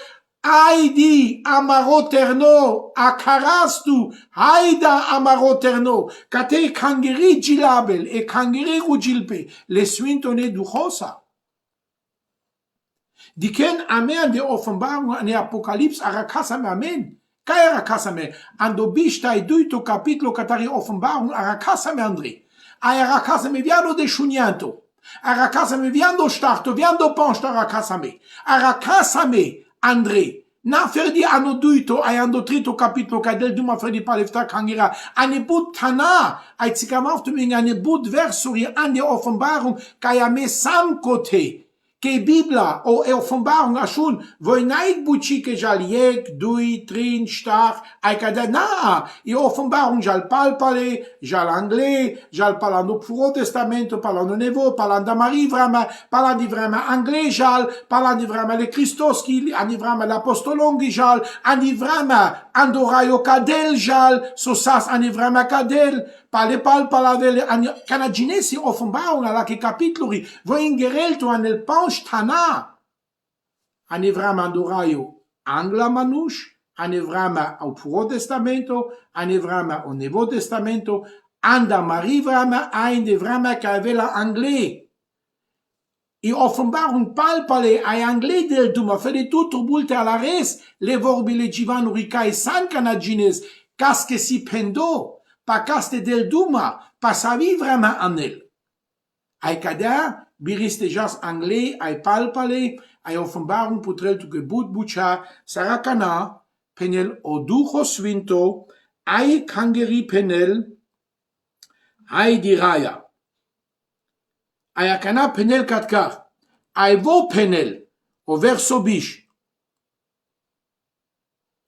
Haidi amaroterno, akarastu, haida amaroterno, kate kangeri gilabel e kangeri rugilpe, le swintone duchosa. Diken amen de Offenbarung an Apocalypse arakasame amen. Kai arakasame, ando bishtai duito capitolo katari Offenbarung arakasame andri. Ai arakasame viano de shunianto. Arakasame viando starto, viando ponsto arakasame. Arakasame. André, na ferdi anno duito ai ando trito capitolo ca del duma ferdi palefta kangira ane but tana ai tsikamaftu ane but versuri ane Offenbarung ca ya me sam kote que Biblia o Offenbarung ashun voinait buchi que jaliek dui trin star ai kada na e Offenbarung jal palpale jal anglais jal palando Pro Testamento palando Nevo palando Marie vrama palando vrama anglais jal palando vrama le Christos qui ani vrama l'apostolongi jal ani vrama andorayo kadel jal so sas ani vrama kadel pale palavele canadinesi Offenbarung ala che capitoli voi ingerelto nel panch tana anevram andoraio angla manush anevrama au Pro Testamento anevrama au Nevo Testamento anda marivrama aindevrama cavela anglais e Offenbarung palpale ai anglais del duma fede tutto bulte alla res le vorbi legivano ricai san canadines casque si pendo pa caste del duma pa savi vrama anel ai kada biriste jas anglais ai palpale ai Offenbarung putrel tu gebut bucha sarakana penel o ducho svinto ai kangeri penel ai diraya ai akana penel katkar ai vo penel o verso bish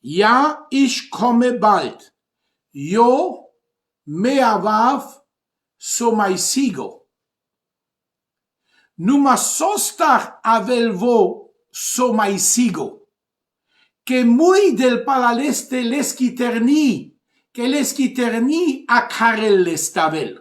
ja ich komme bald yo meavav so mai sigo numa sostar avelvo so mai sigo que muy del palaleste leskiterni que leskiterni a karel lestavel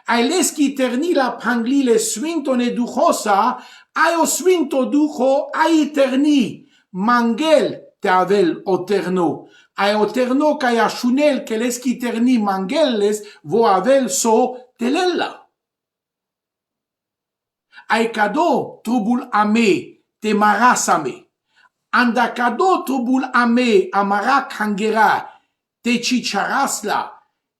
ai leskiterni la pangli le swinto ne duchosa ai o swinto ducho ai terni mangel te avel oterno ai oterno kai ashunel que leskiterni mangeles vo avel so telella ai kado trubul ame te marasame anda kado trubul ame amara kangera te chicharasla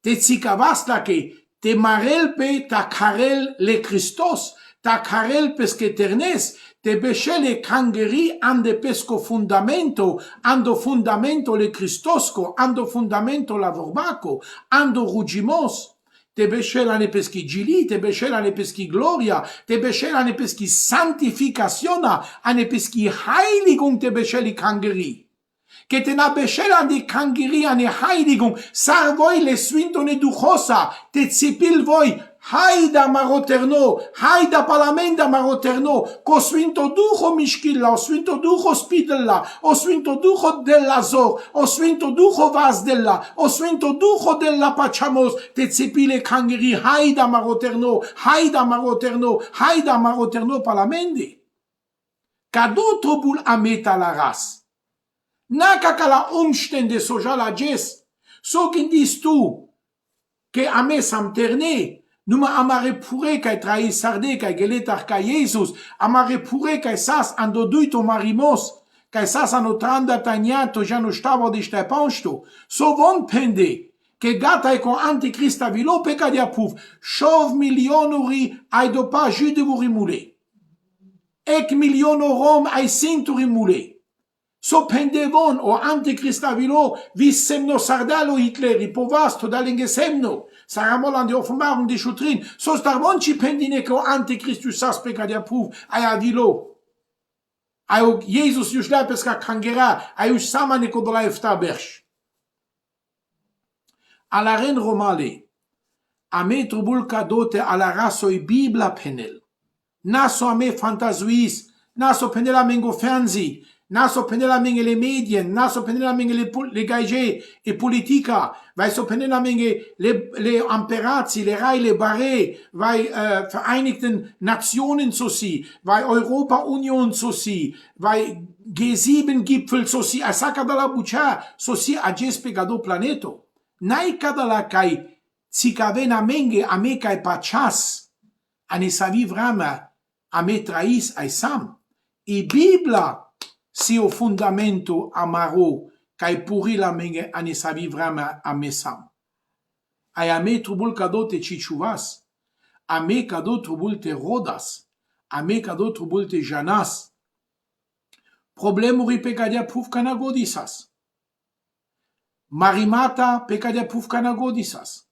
te tsikavasla ke te marelpe ta karel le Christos ta karel pesque ternes te beshele kangeri ande pesco fundamento ando fundamento le Christosco ando fundamento la vorbaco ando rugimos te beshela ne peschi gili, te beshela ne peschi gloria, te beshela ne peschi santificationa, ane peschi heiligung te besheli kangeri. Que te na beshela de kangeri ane heiligung, sar voi le swintone duchosa, te tsipil voi, haida maroterno, haida palamenda maroterno, co swinto ducho mishkilla, o swinto ducho spidella, o swinto ducho della zor, o swinto ducho vasdella, o swinto ducho della pachamos, te tsipile kangeri, haida maroterno, haida maroterno, haida maroterno palamende. Kado trobul ameta la ras. Naka kala umstände so jala jes, so gendis tu, que ame samterne, numa amare pure kai trai sarde kai geletar kai Jesus amare pure kai sas ando duito marimos kai sas anotranda tagnato già no stavo di sta pansto so von pende che gata e con anticrista vilo peca di apuf chov milionuri ai do pa jude vous rimouler ek milionorum ai centuri mouler so pendevon o anticrista vilo vis semno sardalo Hitleri povasto dalinge semno Saramolan de Offenbarung de Schutrin, so starvonci pendine ko anticristus aspeka de approve, aya vilo. Ayo Jesus yushla peska kangera, ayo samane ko dola efta bersh. A la reine romale, a me trubul kadote a la raso e Bibla penel. Naso a me fantazuis, naso penela mengo fanzi, naso penela menge le medien, naso penela menge le gaige e politica, vai so penela menge le amperazzi, le rai, le barre, vai Vereinigten Nationen so si, vai Europa Union so si, vai G7-Gipfel so si, a saca dalla buccia so si a gespegado planeto. Nai kadala kai tsikavena menge a me kai pachas, ane savi vrama a me trais ai sam. E Bibla si o fundamento amaro kai puri la menge ane savi vrama a me sam. Ai a me trubul kado te chichuvas, a me kado trubul te rodas, a me kado trubul te janas. Problemu ri pekadia puf kanagodisas. Marimata pekadia puf kanagodisas.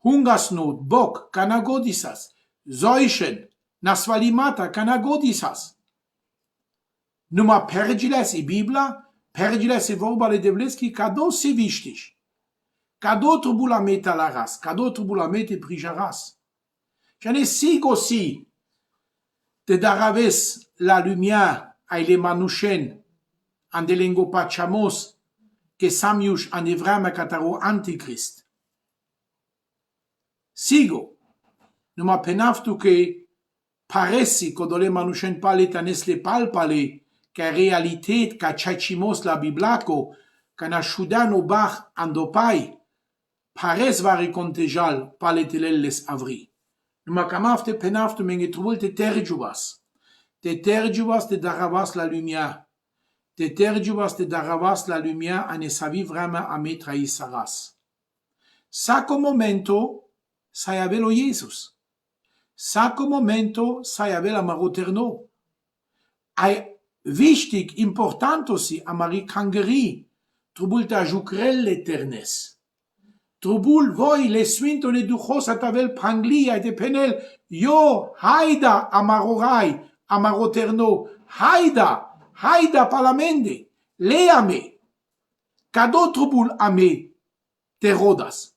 Hungersnot, Bock, kanagodisas. Seuchen, nasvalimata kanagodisas. Numa perdiles i Biblia, perdiles i vorbale devleski, kado si wichtig. Kado trubulamente la ras, kado trubulamente prijaras. J'en sigo si, de daraves la lumière ai le manushen, an de lengo pachamos, que samiush an evrama kataro antichrist. Sigo, numa penaftu que paresi kodole manushen pale tanes le palpale, que realitet ka chachimos la biblako, kana shudano bach andopai, pares vari contejal paletelel les avri. Numa kamafte penaftu menge trubulte terjubas. Te terjubas te daravas la lumière. Te terjubas te daravas la lumière ane savi vrama ame traisaras. Saco momento sayavelo Jesus. Saco momento sayavela maroterno. Ai wichtig, importanto si amari kangeri, trubulta jukrel l'eternes. Trubul voi le swinto le duchos atavel panglia et penel, yo haida amarorai, amaroterno, haida palamende, leame, kado trubul ame, terodas.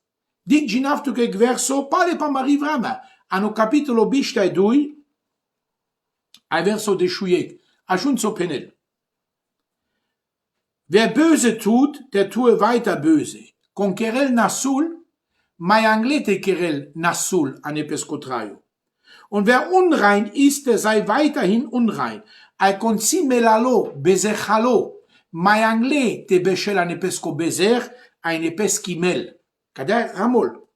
Dic ginaftu che verso pale pa mari vrama, ano capitolo bishta e dui, ai verso de shuyek, ajun so penel. Wer böse tut, der tue weiter böse. Con querel nasul, mai anglete querel nasul an epescotraio. Und wer unrein ist, der sei weiterhin unrein. Ai consi melalo, bezechalo, mai angle te beshel an epesco bezer, ein epeskimel. Kader ramol.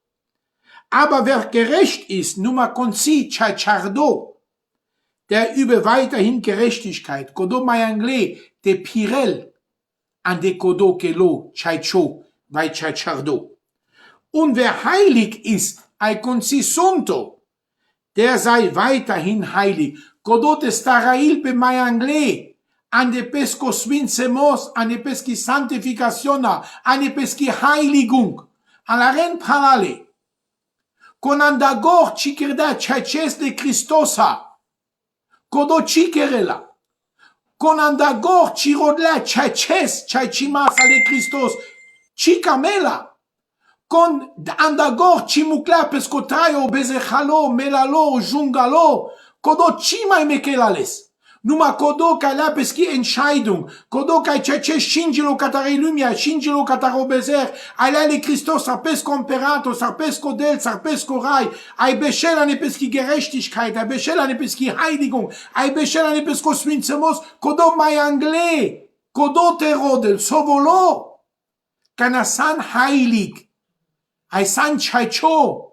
Aber wer gerecht ist, numa consi chachardo, der übe weiterhin Gerechtigkeit. Kodo mai angle te pirel, an de kodo kelo, chaicho, vai chachardo. Und wer heilig ist, ai consisunto, der sei weiterhin heilig. Kodot estarail pe mai angle, an de pesco svincemos, an de pesci santificationa, an de pesci heiligung, an la ren parale. Con andagor cikerda chaches de Christosa, kodot cikerela. Con andagor cirodla chaches, chachimas ale Christos, chicamela. Con andagor chimukla pescotaio, bezechalo, melalo, jungalo, kodo chima mekelales. Numa kodo kala peski Entscheidung, kodo kai cheche shingilo katare lumia, shingilo kataro bezer, ala le Christos sarpesco imperato, sarpesco del, sarpesco rai, ai beshel ane peski Gerechtigkeit, ai beshel ane peski Heiligung, ai beshel ane pesko swincemos, kodo mai angle, kodo terodel, sovolo, kanasan heilig, ai san chaicho,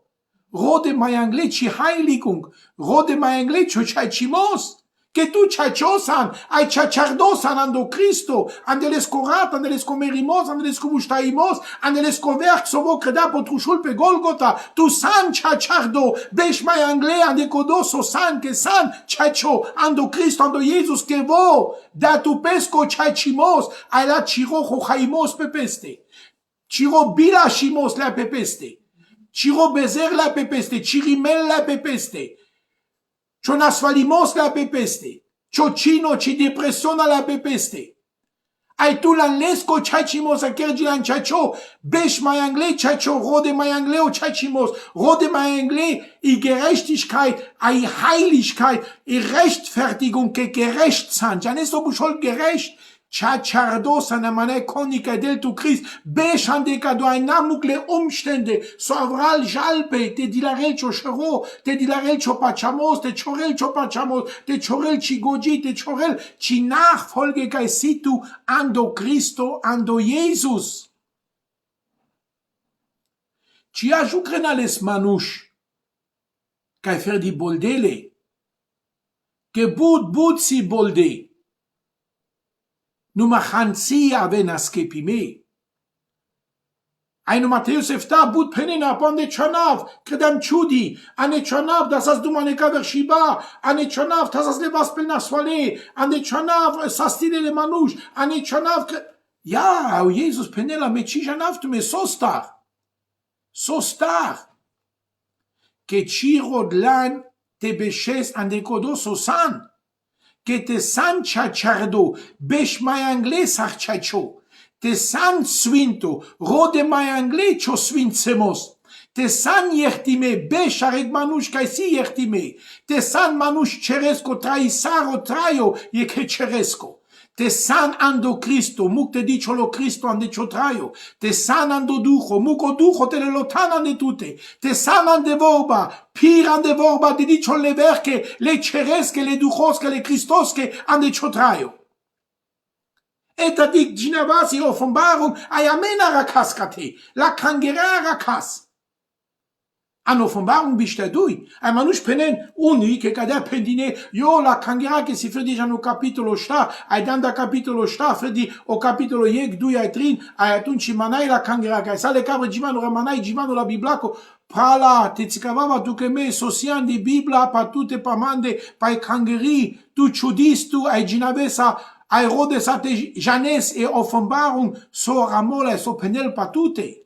rode mai angle chi Heiligung, rode mai angle cho chaichimos, que tu chachosan, ai chachardosan ando Cristo, andeles corat, andeles comerimos, andeles cobustaimos, andeles coverc, sovo creda potrushul pe Golgota, tu san chachardo, besh mai angle, ande kodoso san, que san chacho, ando Cristo, ando Jesus, que vo, da tu pesco chachimos, ai la chiro jochaimos pepeste, chiro bilashimos la pepeste, chiro bezer la pepeste, chirimel la pepeste, Čo nasvalimos la pepeste. Čo chino chi depresiona la pepeste. Ai tu lan lesko chachimos a kerjilan chacho. Besh mai angle chacho. Rode mai angle o chachimos. Rode mai angle i Gerechtigkeit, ai Heiligkeit, i Rechtfertigung ke gerecht san. Janes so bushol gerecht. Chachardos an amane konika del tu Christ. Besh andeka do ein namukle Umstände. So avral jalpe. Te dilarel cho shero. Te dilarel cho pachamos. Te chorel cho pachamos. Te chorel chi goji. Te chorel chi nachfolge kai situ ando Cristo, ando Jesus. Chi ajukrenales manush. Kai fer di boldele. Ke bud si bolde. Numa chansi avenas kepime. Ainu Matteus efta bud penina pande chanav, kredam chudi, ane chanav dasas dumaneka vershiba, ane chanav tasas lebas pel nasvale, ane chanav sastile le manush, ane chanav ya, au Jesus penela me chi chanav tu me sostar. Sostar. Ke chi rodlan te beșesc ande codos o san, que te san chachardo, beș mai angle sarchacho, te san svinto, rode mai angle cho svintsemos, te san iertime, beș aret manuș ca si iertime, te san manuș ceresco traisaro traio, e che ceresco. Te san ando Cristo, muc te dice lo Cristo ande ciò traio. Te san ando ducho, muco ducho te le lotan ande tute. Te san ande vorba, pir ande vorba, te dice le verche, le ceresche, le duchosche, le cristosche ande ciò traio. Et adic ginavasi offenbarung, ai amena rakaskate, la kangera rakas. An offenbarung bist dui. Ai manuș penen unii che cadea pendine, io la kangera che si fedi no capitolo sta, ai dan da capitolo sta, fedi o capitolo iec, dui ai trin, ai atunci manai la kangera, che sale cabre gimano ramanai gimano la biblaco, prala, te țicavava tu che me sosian di bibla, pa tute pa mande, pa i kangeri, tu ciudistu, ai ginavesa, ai rode sa te janes e offenbarung, so ramola e so penel pa tute.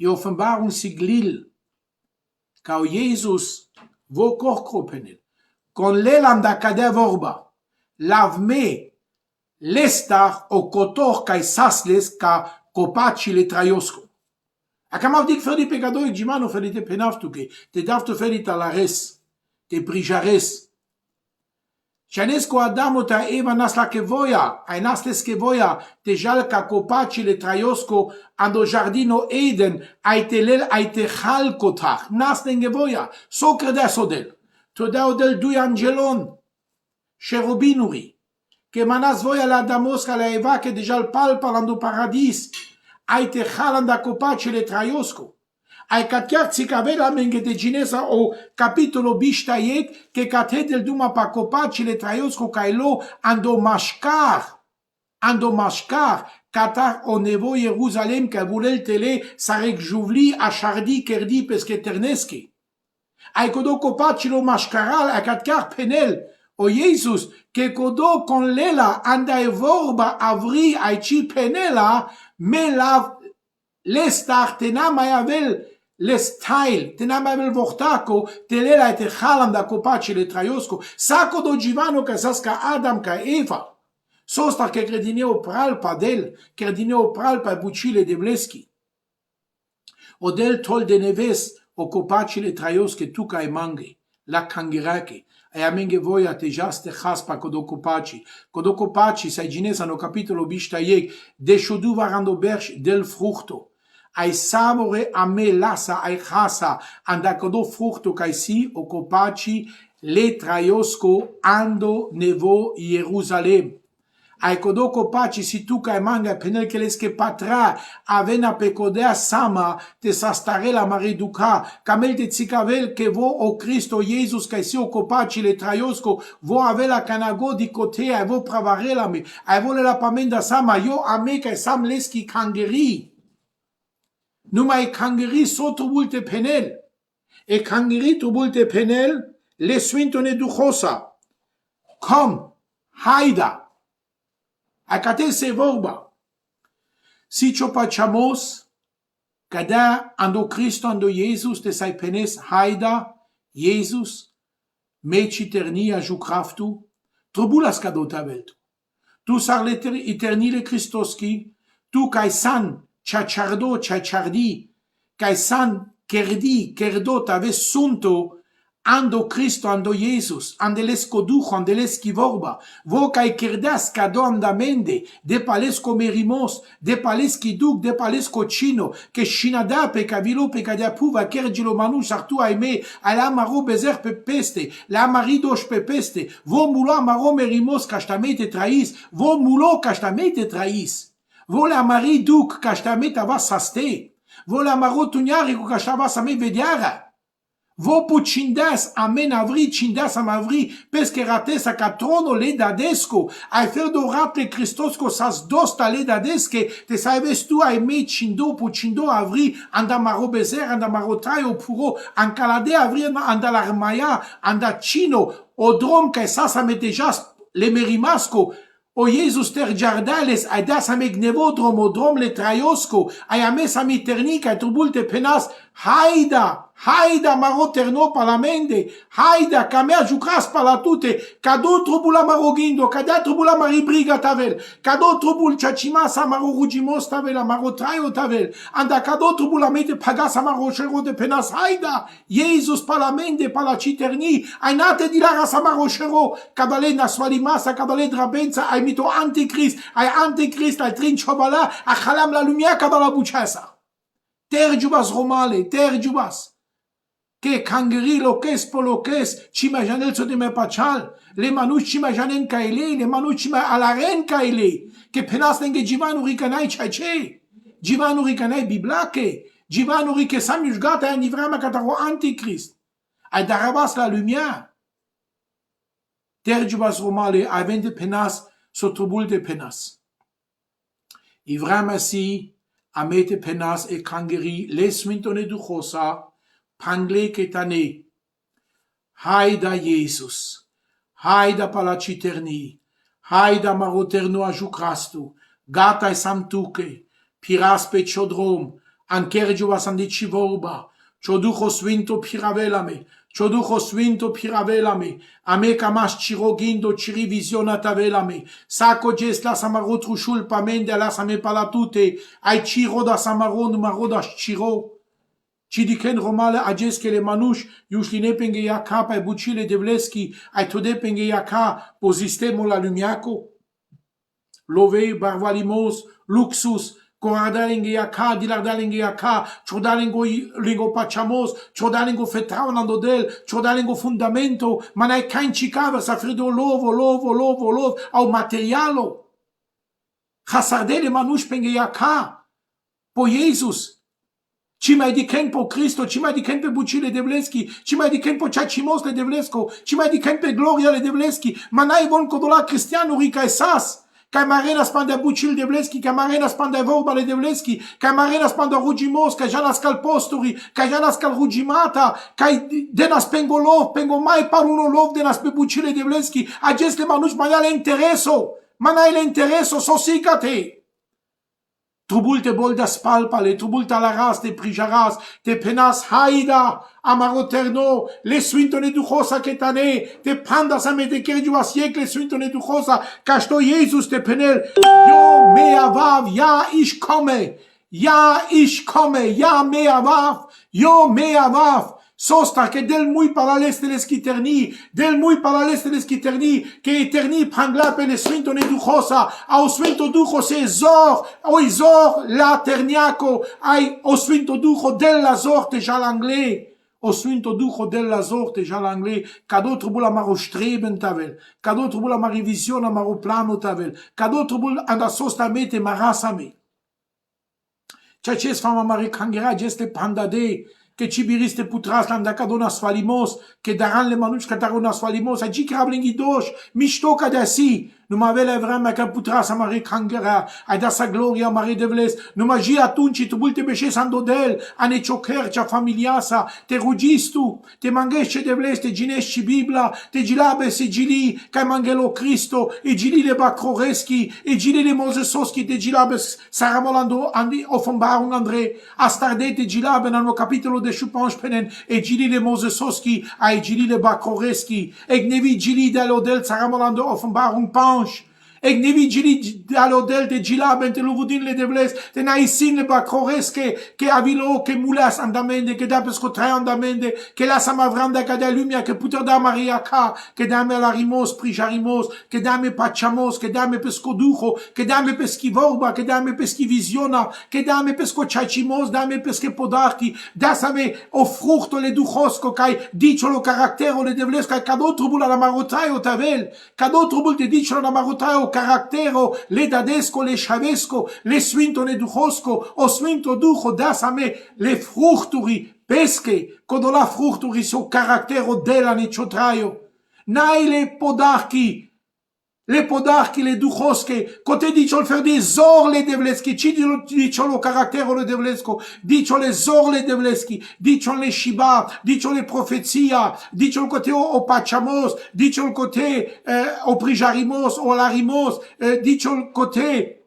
E offenbarung siglil, ca o Jesus vo corcropenel, con l'elam da cadea vorba, lavme lestar o cotor ca sasles ca copacile traiosco. Acam avdic feri pecadoi gimano ferite penaftuche, te dafto ferita la res, te prijares. Cianesco Adamo ta Eva nasla che voia, ai nasles che voia, te jalca copacile traiosco ando giardino Eden, ai te lel, ai te halcotach, naslen che voia, so credea sodel. Todea del dui angelon, cherubinuri, che manas voia la damosca la Eva che deja il palpa lando paradis, ai te halanda copacile traiosco. Ai catchiar țicavela menge de ginesa o capitolo bistaiet che catedel duma pa copacile traiosco cailo ando mașcar, catar o nevo Ierusalem că vulel tele sarec juvli a șardi kerdi pesche terneschi. Ai codo copacilo mașcaral a catchiar penel o Jesus che codo con lela andai vorba avri aici penela me la lestar tena mai avel l'estail, tena mai avel vortaco, telela te halam da copacile traiosco, saco do givano ca sasca Adam ca Eva. Sosta che credineo pral pa del, credineo pral pa bucile de bleschi. O del tol de neves o copacile traiosche tu ca e mangi, la cangirache, e amenge voia te jaste haspa codo copaci sai ginesa no capitolo bistaiec, de shodu varando berch del fructo. Ai savore a me lasa ai hasa anda codo fructo kai si o copaci le traiosco ando nevo Ierusalem. Ai codo copaci si tu kai manga penel che lesche patra avena pe codea sama te sastare la mariduca camel te țicavel che vo o Cristo Jesus kai si o copaci le traiosco vo avela canago di cotea vo pravarela me ai vole la pamenda sama io a me kai sam leschi kangeri. Numai cangeri sotto multe penel. E cangeri tu multe penel le swintone duchosa. Kom, haida. Acate se vorba. Si ciopachamos, cada ando Cristo ando Jesus te sai penes haida, Jesus, meci ternia jucraftu, trobulas cadota veltu. Tu sar eternile Christoski, tu kai san, ciacciardi, cae san cerdot ave sunto, ando Cristo, ando Jesus, andelesco ducho, andeleschi vorba, vo cae cerdas cado andamende, de palesco merimos, de paleschi duc, de palesco cino, che scinada pe cavilo pe cadea puva, cergilo manus artu aime, ala maro bezer pe peste, la maridosh pe peste, vo mulo amaro merimos castamete trais, vo mulo castamete trais. Vole amari duc caștamet ava saste. Vole amaro tunyari cu caștava sa me vediara. Vo pu cindas amen avri cindas am avri pesche ratesa ca trono le dadesco. Ai fer do raple Cristosco sas dosta le dadesche te saibes tu ai me cindo pu cindo avri anda maro bezer anda maro traio puro an calade avri anda l'armaia anda cino o drom ca sa me deja le merimasco. O Jesus ter giardales ai das ameg nevodrom o drom le traiosco ai ames am eternica e trubulte penas haida Haida maroterno palamende, haida camea jucras palatute, cadotro bula marogindo, cadotro bula maribriga tavel, cadotro bul chachimasa marorugimos tavel, marotraio tavel, anda cadotro bula mete pagasa marochero de penas haida, Jesus palamende palaciterni, ainate di la rasa marochero, cabale naswalimasa, cabale drabenza, ai mito antichrist, ai trinchobala, a chalam la lumière cabala buchasa. Ter jubas romale, ter jubas. Que kangri lokes polokes, chimajanel so de me pachal, le manuch chimajanen kaile, le manuch chima alaren kaile, que penas nenge jivanu rikanai chache, jivanu rikanai biblake, jivanu rike samush gata en ivrama kataro antichrist. Ay darabas la lumière. Ter jubas romale, ay vende penas, so trubul de penas. Ivrama si, amete penas e kangri, les mintone du chosa, Pangle ketane, haida Jesus, haida palaciterni, haida maroterno a jucrastu, gata e samtuke, piraspe chodrom, ankerjua sandichivorba, choducho swinto piravelame, ame kamas chirogindo chirivisiona tavelame, sako jes la samarotru shul pamende la same palatute, ai chiro da samaron maroda chiro, Chidiken romale ajeske le manush, yushline penge yaka pa buchile devleski, ai tode penge yaka posistemo la lumiako. Love, barvalimos, luxus, koradalinge yaka, dilardalinge yaka, chodalingo lingo pachamos, chodalingo fetraunando del, chodalingo fundamento, manai kain chikava sa frido lov, au materialo. Chasarde le manush penge yaka, po Jesus. Ci mai di po Cristo, ci mai di pe bucile devleski, ci mai di po chachimos le devlesko, ci mai di pe gloria le devleski, ma nai von kodola cristiano rica esas, kai marena spanda bucile devleski, kai marena spanda vorba le devleski, kai marena spanda rugimos, kai janas kal postori, kai janas kal rugimata, kai denas pengo mai par uno lov denas pe bucile devleski, ages le manush manale le intereso, sosikate. Trubul te bolda spalpale, trubul te la ras, te prijaras, te penas haida, amaroterno, le suintone duchosa ketane, te pandas a mete kerjua siècle suintone duchosa, kashto Jesus te penel, yo me avav, ya ish komme, ya me avav, yo me avav, sosta que del muy para l'est l'esquiterni, que eterni prangla pe le swinto ne duchosa, au swinto ducho se zor, oi zor la terniaco, ai o swinto ducho della zorte jalangle, o swinto ducho della zorte jalangle, cadotro bula maro streben tavel, cadotro bula marivisiona maro plano tavel, cadotro bula anda sosta mete marasame. Chaches fama mari kangera geste pandade, que cibiriste putras landa kadona svalimos, que daran le manuch katarona svalimos, a jikrablingi dosh, mishtoka dasi, numa vele vrema ka putras amare kangera, a da sa gloria mare devles, numa ji atunci tu bulte beshe sandodel, ane chokercha familiasa, te rugistu, te mangesce devles, te ginesci bibla, te gilabe se gili, kai mangelo Cristo, e gili le bakroreski, e gili le mosesoski, te gilabe saramolando andi offenbarung andre, astarde te gilabe nano capitolo de chupanch penen, e gili le mosesoski, ai gili le bakroreski, e gnevi gili del saramolando offenbarung panch, Ek nevi gili alodel de gilaben te luvudin le devles, te naisin le bakroreske, que avilo, que mulas andamende, que da pesco tre andamende, que la samavranda kada lumia, que puter da mariaka, que dame larimos, prijarimos, que dame pachamos, que dame pesco dujo, que dame peschi vorba, que dame peschi visiona, que dame pesco chachimos, dame pesche podarki, dasame o fructo le dujosko, kai dicho lo caractero le devles, kai kadotru bula la marotaio tavel, kadotru bul te dicho la marotaio caractero, le dadesco, le chavesco, le swinto ne duchosco, o swinto ducho dasame, le fructuri, pesche, codo la fructuri so caractero della ne ciotraio. Nai le podarchi, le duchosche, cote dicio il fer de zor le devleski, ci dicio lo caractero le devlesco, dicio le zor le devleski, dicio le shiba, dicio le profezia, dicio il cote o pachamos, dicio il cote o prijarimos, o larimos, dicio il cote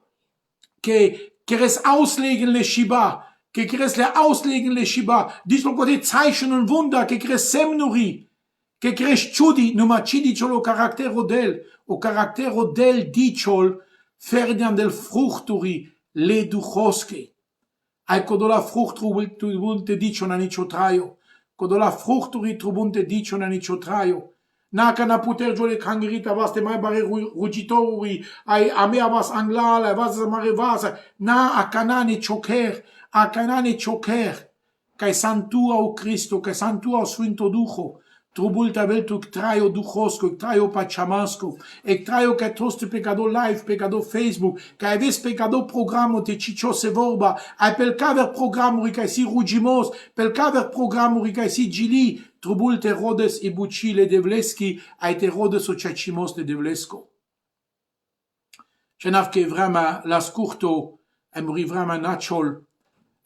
che res auslegen le shiba, Kekres le auslegen le Shiba, dislok kote Zeichen und Wunder, kekres Semnuri, kekres Chudi, numa Chidi chol o caractère odel dichol, Ferdinand del Fruchturi, le duchoske. Ai kodola Fruchtrubulte dicho na nichotrayo, kodola Fruchturi trubunte dicho na nichotrayo. Naka na puter jole kangerita vas te mai bare rugitori, ai ame avas anglala, vas mare vas, na akanani choker, kai santua o Cristo, kai santua o Sfinto Ducho, trubulta veltuk traio duchosko, traio pachamasco, traio kai toste pecado live, pecado Facebook, kai ves pecado programo te chicho se vorba, ai pel caver programo kai si rugimos, pel caver programo kai si gili, trubulte Rodes i buci le devleski, ai te Rodes o chachimos le devlesko. Cenaf ke vrama las curto, ai muri vrama nachol,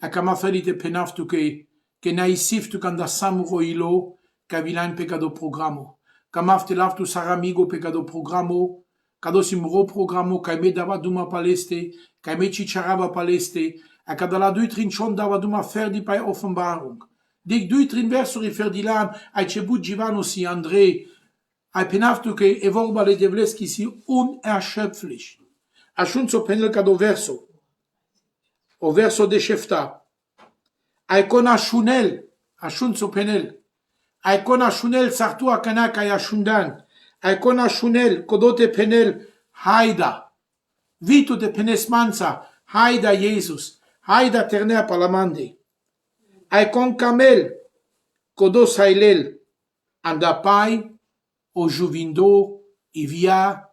a kama felite penaftu ke naisif tu kanda samuro ilo, ka vilain pecado programo. Kamafte laftu saramigo pecado programo, kado simro programo, ka me dava duma paleste, ka me chicharava paleste, a kadala duitrin chon dava duma ferdi pai offenbarung. Dik duitrin versuri ferdilam, ai cebut Givano si André, ai penaftu ke evorba le devleski si unerschöpflich. Ashun so penel kado verso, o verso de Shefta, ai kona shunel, ashun so penel, ai kona shunel sartu akana kaya shundan, ai kona shunel kodote penel haida, vito de penesmansa, haida Jesus, haida ternea palamande, ai kon kamel kodos hailel, andapai o juvindo ivia,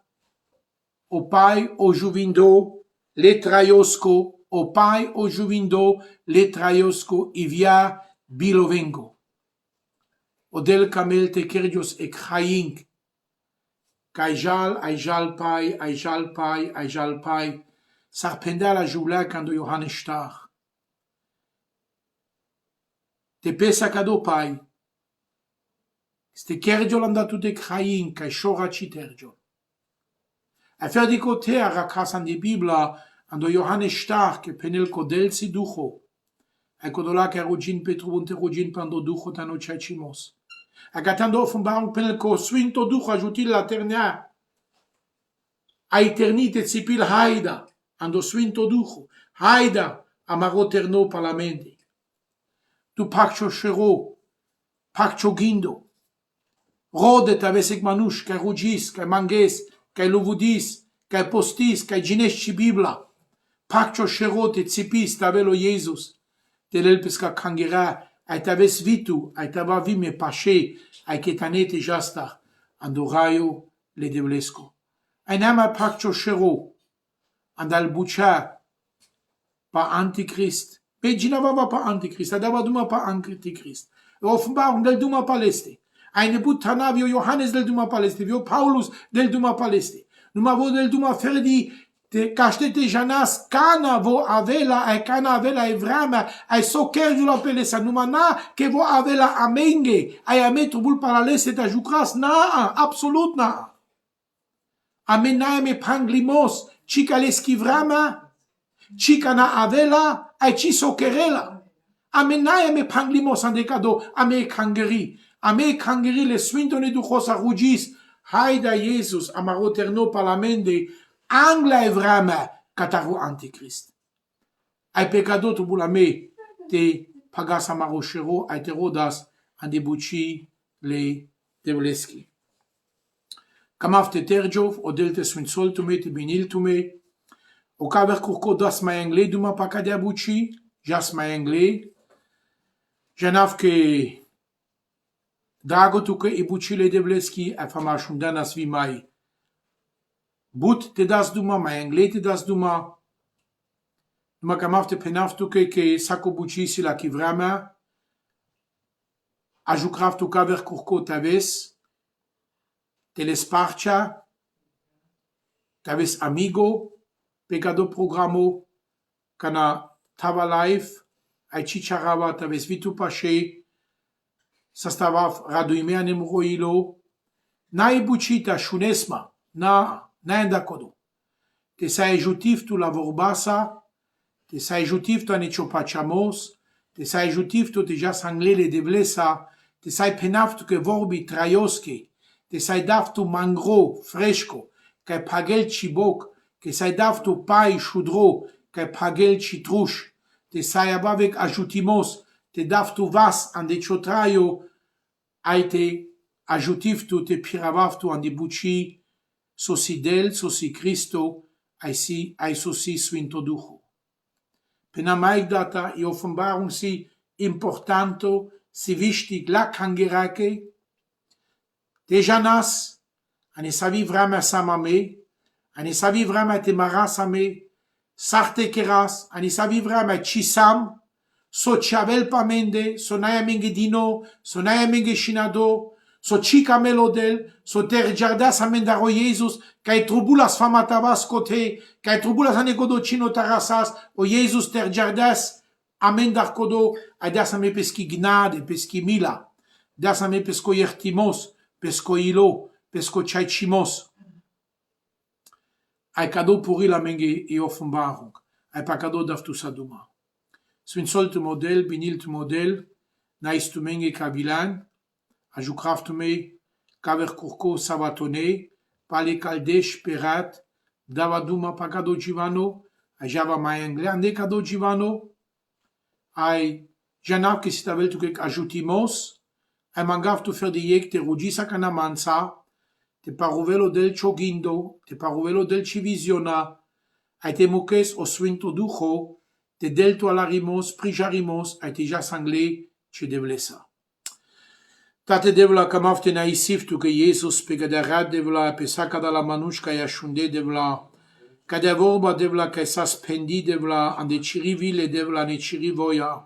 o pai o juvindo le traiosco, o pai o juvindo le traiosco ivia bilovengo. O del kamel te kerdios ek chaying, aijal pai, sarpenda la joula kando Johannes Star. Te pesa kado pai, ste kerdiol andatou te chaying, kai shora chiterdiol. A fer di kote a rakasan di Bibla, ando Johannes Star, ke penel kodel si ducho, a kodola ke rugin petru bunte rugin pando ducho tano chachimos. Agatando offenbarung penel ko Sfinto Ducho ajutil la ternia, a eternite zipil haida, ando Sfinto Ducho, haida amaro terno palamende. Tu paccio shero, paccio gindo, rodet avesek manush, kai rugis, kai manges, kai lovudis, kai postis, kai ginesci Bibla, paccio shero te zipis tavelo Jesus, telelpeska kangera, ai taves vitu, ai tava vi me pache, ai ketanete jasta, andoraio le devlesco. Ai nama paccio shero, andal bucha, pa antichrist. Pegina va pa antichrist, adava duma pa antichrist. Offenbarung del duma paleste. Eine butanavio Johannes del duma paleste, vio Paulus del duma paleste. Numa vo del duma ferdi, te caștete janas cana vo avela ai cana avela evrama ai soker ju la pelesa numana ke vo avela amenge ai ametru bul paralese ta jucras na absolut na amena me panglimos chica l'eskivrama chica na avela ai chi sokerela amena me panglimos andecado ame kangeri le swintone du khosa rugis haida Jesus amaro terno palamende angla evrama kataru antichrist. Ai pecado tu bulame te pagas amaroshero ai te rodas andebuchi le devleski. Kamafte terjov o delte swinsol tume te binil tume o kaver kurko das ma anglais duma pakade abuchi jas ma anglais janaf ke drago tuke ibuchi le devleski a famashundanas vi mai But te das duma, ma anglais te das duma. Duma kamafte penaftu ke sako buchisi la kivrama. Ajukraftu kaver kurko taves. Telesparcha. Taves amigo. Pecado programo. Kana tava life. Ai chicharava taves vitu pache. Sastava raduime anemro ilo. Na ibuchita shunesma. Na. Naenda kodo. Te sa ejutif tu la vorbasa, te sai jutiv to ane chopachamos, te sai jutiv to te ja sanglele de vlesa, te sai penaftu que vorbi traioske, te sai daftu mangro, fresco, che pagel chibok, che sai daftu pai chudro, che pagel chitrush, te sai abavec ajutimos, te daftu vas ande chotraio, aite ajutivtu te piravaftu ande buci, sosi del, sosi Cristo, ai sosi sfinto duhu. Pena mai data i Offenbarung si importanto, si wichtig la kangerake, deja nas, ane savi vrama samame, ane savi vrama te marasame, sarte keras, ane savi vrama chisam, so chavel pamende, so naya menge dino, so naya menge shinado, so chica melodel, so ter jardas amendaro Jesus, kai trubulas famatavas kote, kai trubulas anekodo chino tarasas, o Jesus ter jardas amendar kodo, adas ame peski gnade, peski mila, das ame pesko yertimos, pesko ilo, pesko chaichimos. Ai kado puri la menge e Offenbarung, ai pa kado daftu saduma. Swin solte model, binilt model, naistu menge kavilan, ajukraftume kaver kurko savatone, pale kaldesh perat, davaduma pakado jivano, ajava mayengle ande kado jivano, ai janav que si tavel tukek ajutimos, ai mangav tu fer de yek te rugisa kanamansa, te paruvelo del chogindo, te paruvelo del chivisiona, ai te mukes o swinto ducho, te delto alarimos, prijarimos, ai te ja sangle, che devlesa. Tate devla kamafte na isif tu que Jesus pegaderat devla pesaka da la manushka yashunde devla kadevorba devla que saspendi devla ande chirivile devla ne chirivoya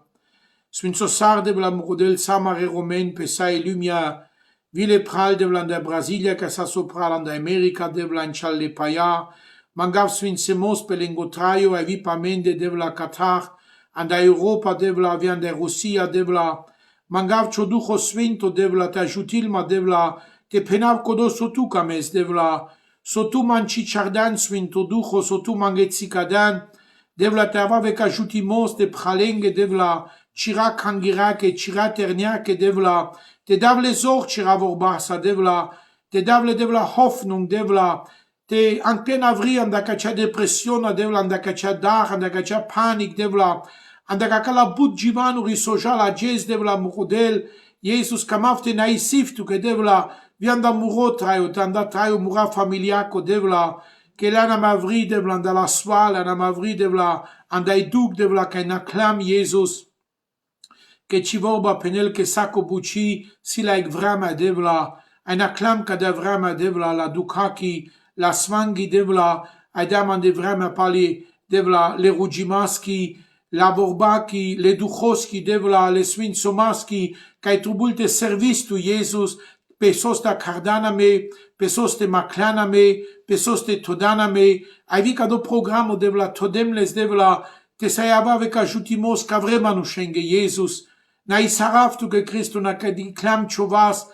swinsosar devla mrodel samare romain pesa e lumia vile pral devla da Brasilia que sa sopral anda America devla in challe paya mangav swinsemos pelengotraio e vipamende devla Qatar anda Europa devla viande Russia devla mangav choducho svinto devla ta jutilma devla te penav kodo sotu kames devla sotu manchi chardan svinto ducho sotu mangetzikadan devla te avavek ajutimos te pralenge devla chira kangirak e chira terniak e devla te davle zor chira vorbasa devla te davle devla hoffnung devla te anken avri andakacha depression devla andakacha dar andakacha panik devla andakakala but jivanu risoja la jez devla murodel Jesus kamafte naisif tu que devla vianda muro traio tanda traio mura familiako devla que lana mavri devla andala swala na mavri devla andai duk devla kaina klam Jesus que chivoba penel que sako buchi silaik vrama devla aina klam kada vrama devla la dukaki la svangi devla adam de vrama pali devla le rujimaski la borbaki, le duchoski, devla, le swin somaski, kai trubulte servis tu Jesus, pesos ta kardaname, pesos te maklaname, pesos te todaname, avika do programo devla todemles devla, te sayava veka jutimos kavremanu shenge Jesus, na isaraf tu ke Christo na kadi klam chovas,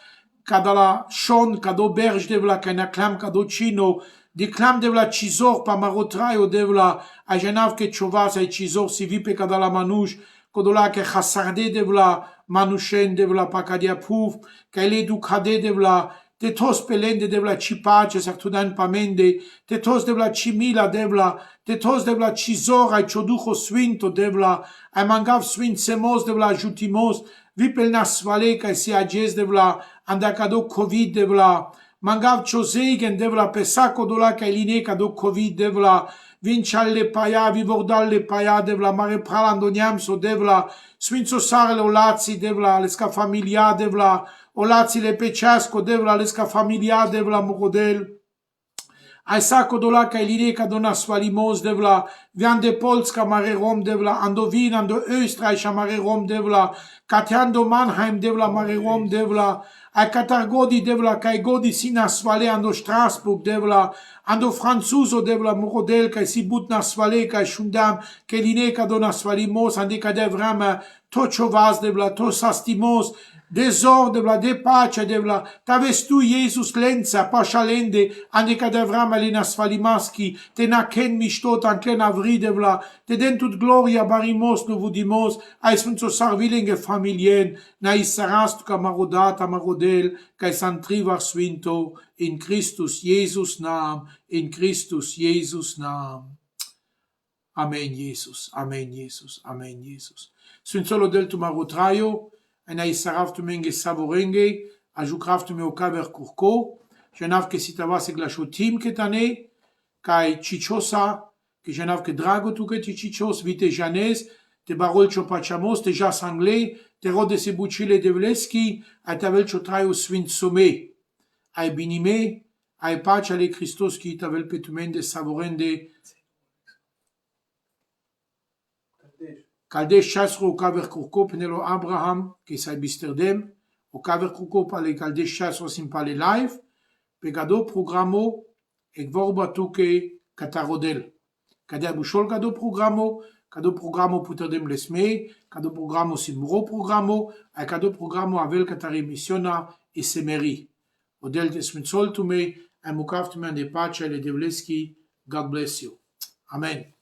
kadala shon, kado berj devla, kana klam kado chino, di clam devla cizor pa marotraio devla a genav que chovas ai cizor si vipe kada la manush kodola que khasarde devla manushen devla pa kadia puf que le du kade devla te tos pelende devla chipache sartudan pamende te tos devla chimila devla te tos devla cizor ai choducho swinto devla ai mangav swint semos devla jutimos vipel nasvale kai si ajes devla andakado covid devla mangav chosegen devla pesako dola kai lineka do covid devla vinchalle paya vivordalle paya devla mare pralandoniam so devla swinso sarle olazzi devla leska familia devla olazzi le pechasco devla leska familia devla mogodel ai sako dola kai lineka dona swalimos devla viande polska mare rom devla andovin ando österreich mare rom devla katando Mannheim devla mare rom devla a Katargodi devla kai godi sina svale ando Strasburg devla ando franzuso devla morodel kai sibut na svale kai shundam ke lineka dona svalimos ande kadevrama to chovas devla to sastimos desor devla de pace devla tavestu Jesus lenza pashalende ande kadevrama lina svalimaski te na ken mishtot an ken vridevla, te den toute gloria barimos nu vudimos, ai sunt so sarvilinge familien, na isarast kamarodat amarodel, kai santrivar swinto, in Christus Jesus naam, in Christus Jesus naam. Amen, Jesus, Amen, Jesus, Amen, Jesus. Sunt solo del tu marotraio, en ai saraf tu menge savorenge, a jukraft tu me o kaver kurko, jenav ke sitava se glashotim ketane, kai chichosa, que jenav ke drago tu ke chichos, vite janes, te barol chopachamos, te jas anglais, te rode se buchile de vleski, a tavel chotraio svint some, ai binime, ai pace ale Christos ki tavel petumende savorende, Kaldesh chasro o kaver kurko penelo Abraham, que sai bisterdem, o kaver kurko pale kaldesh chasro sim pale live, pegado programo, ek vorba tuke katarodel. Kade bushol kado programo puterdem lesme, kado programo simro programo, a kado programo avel katari missiona e semeri. Odel desminsol tume, a mukaftume de pace le devleski, God bless you. Amen.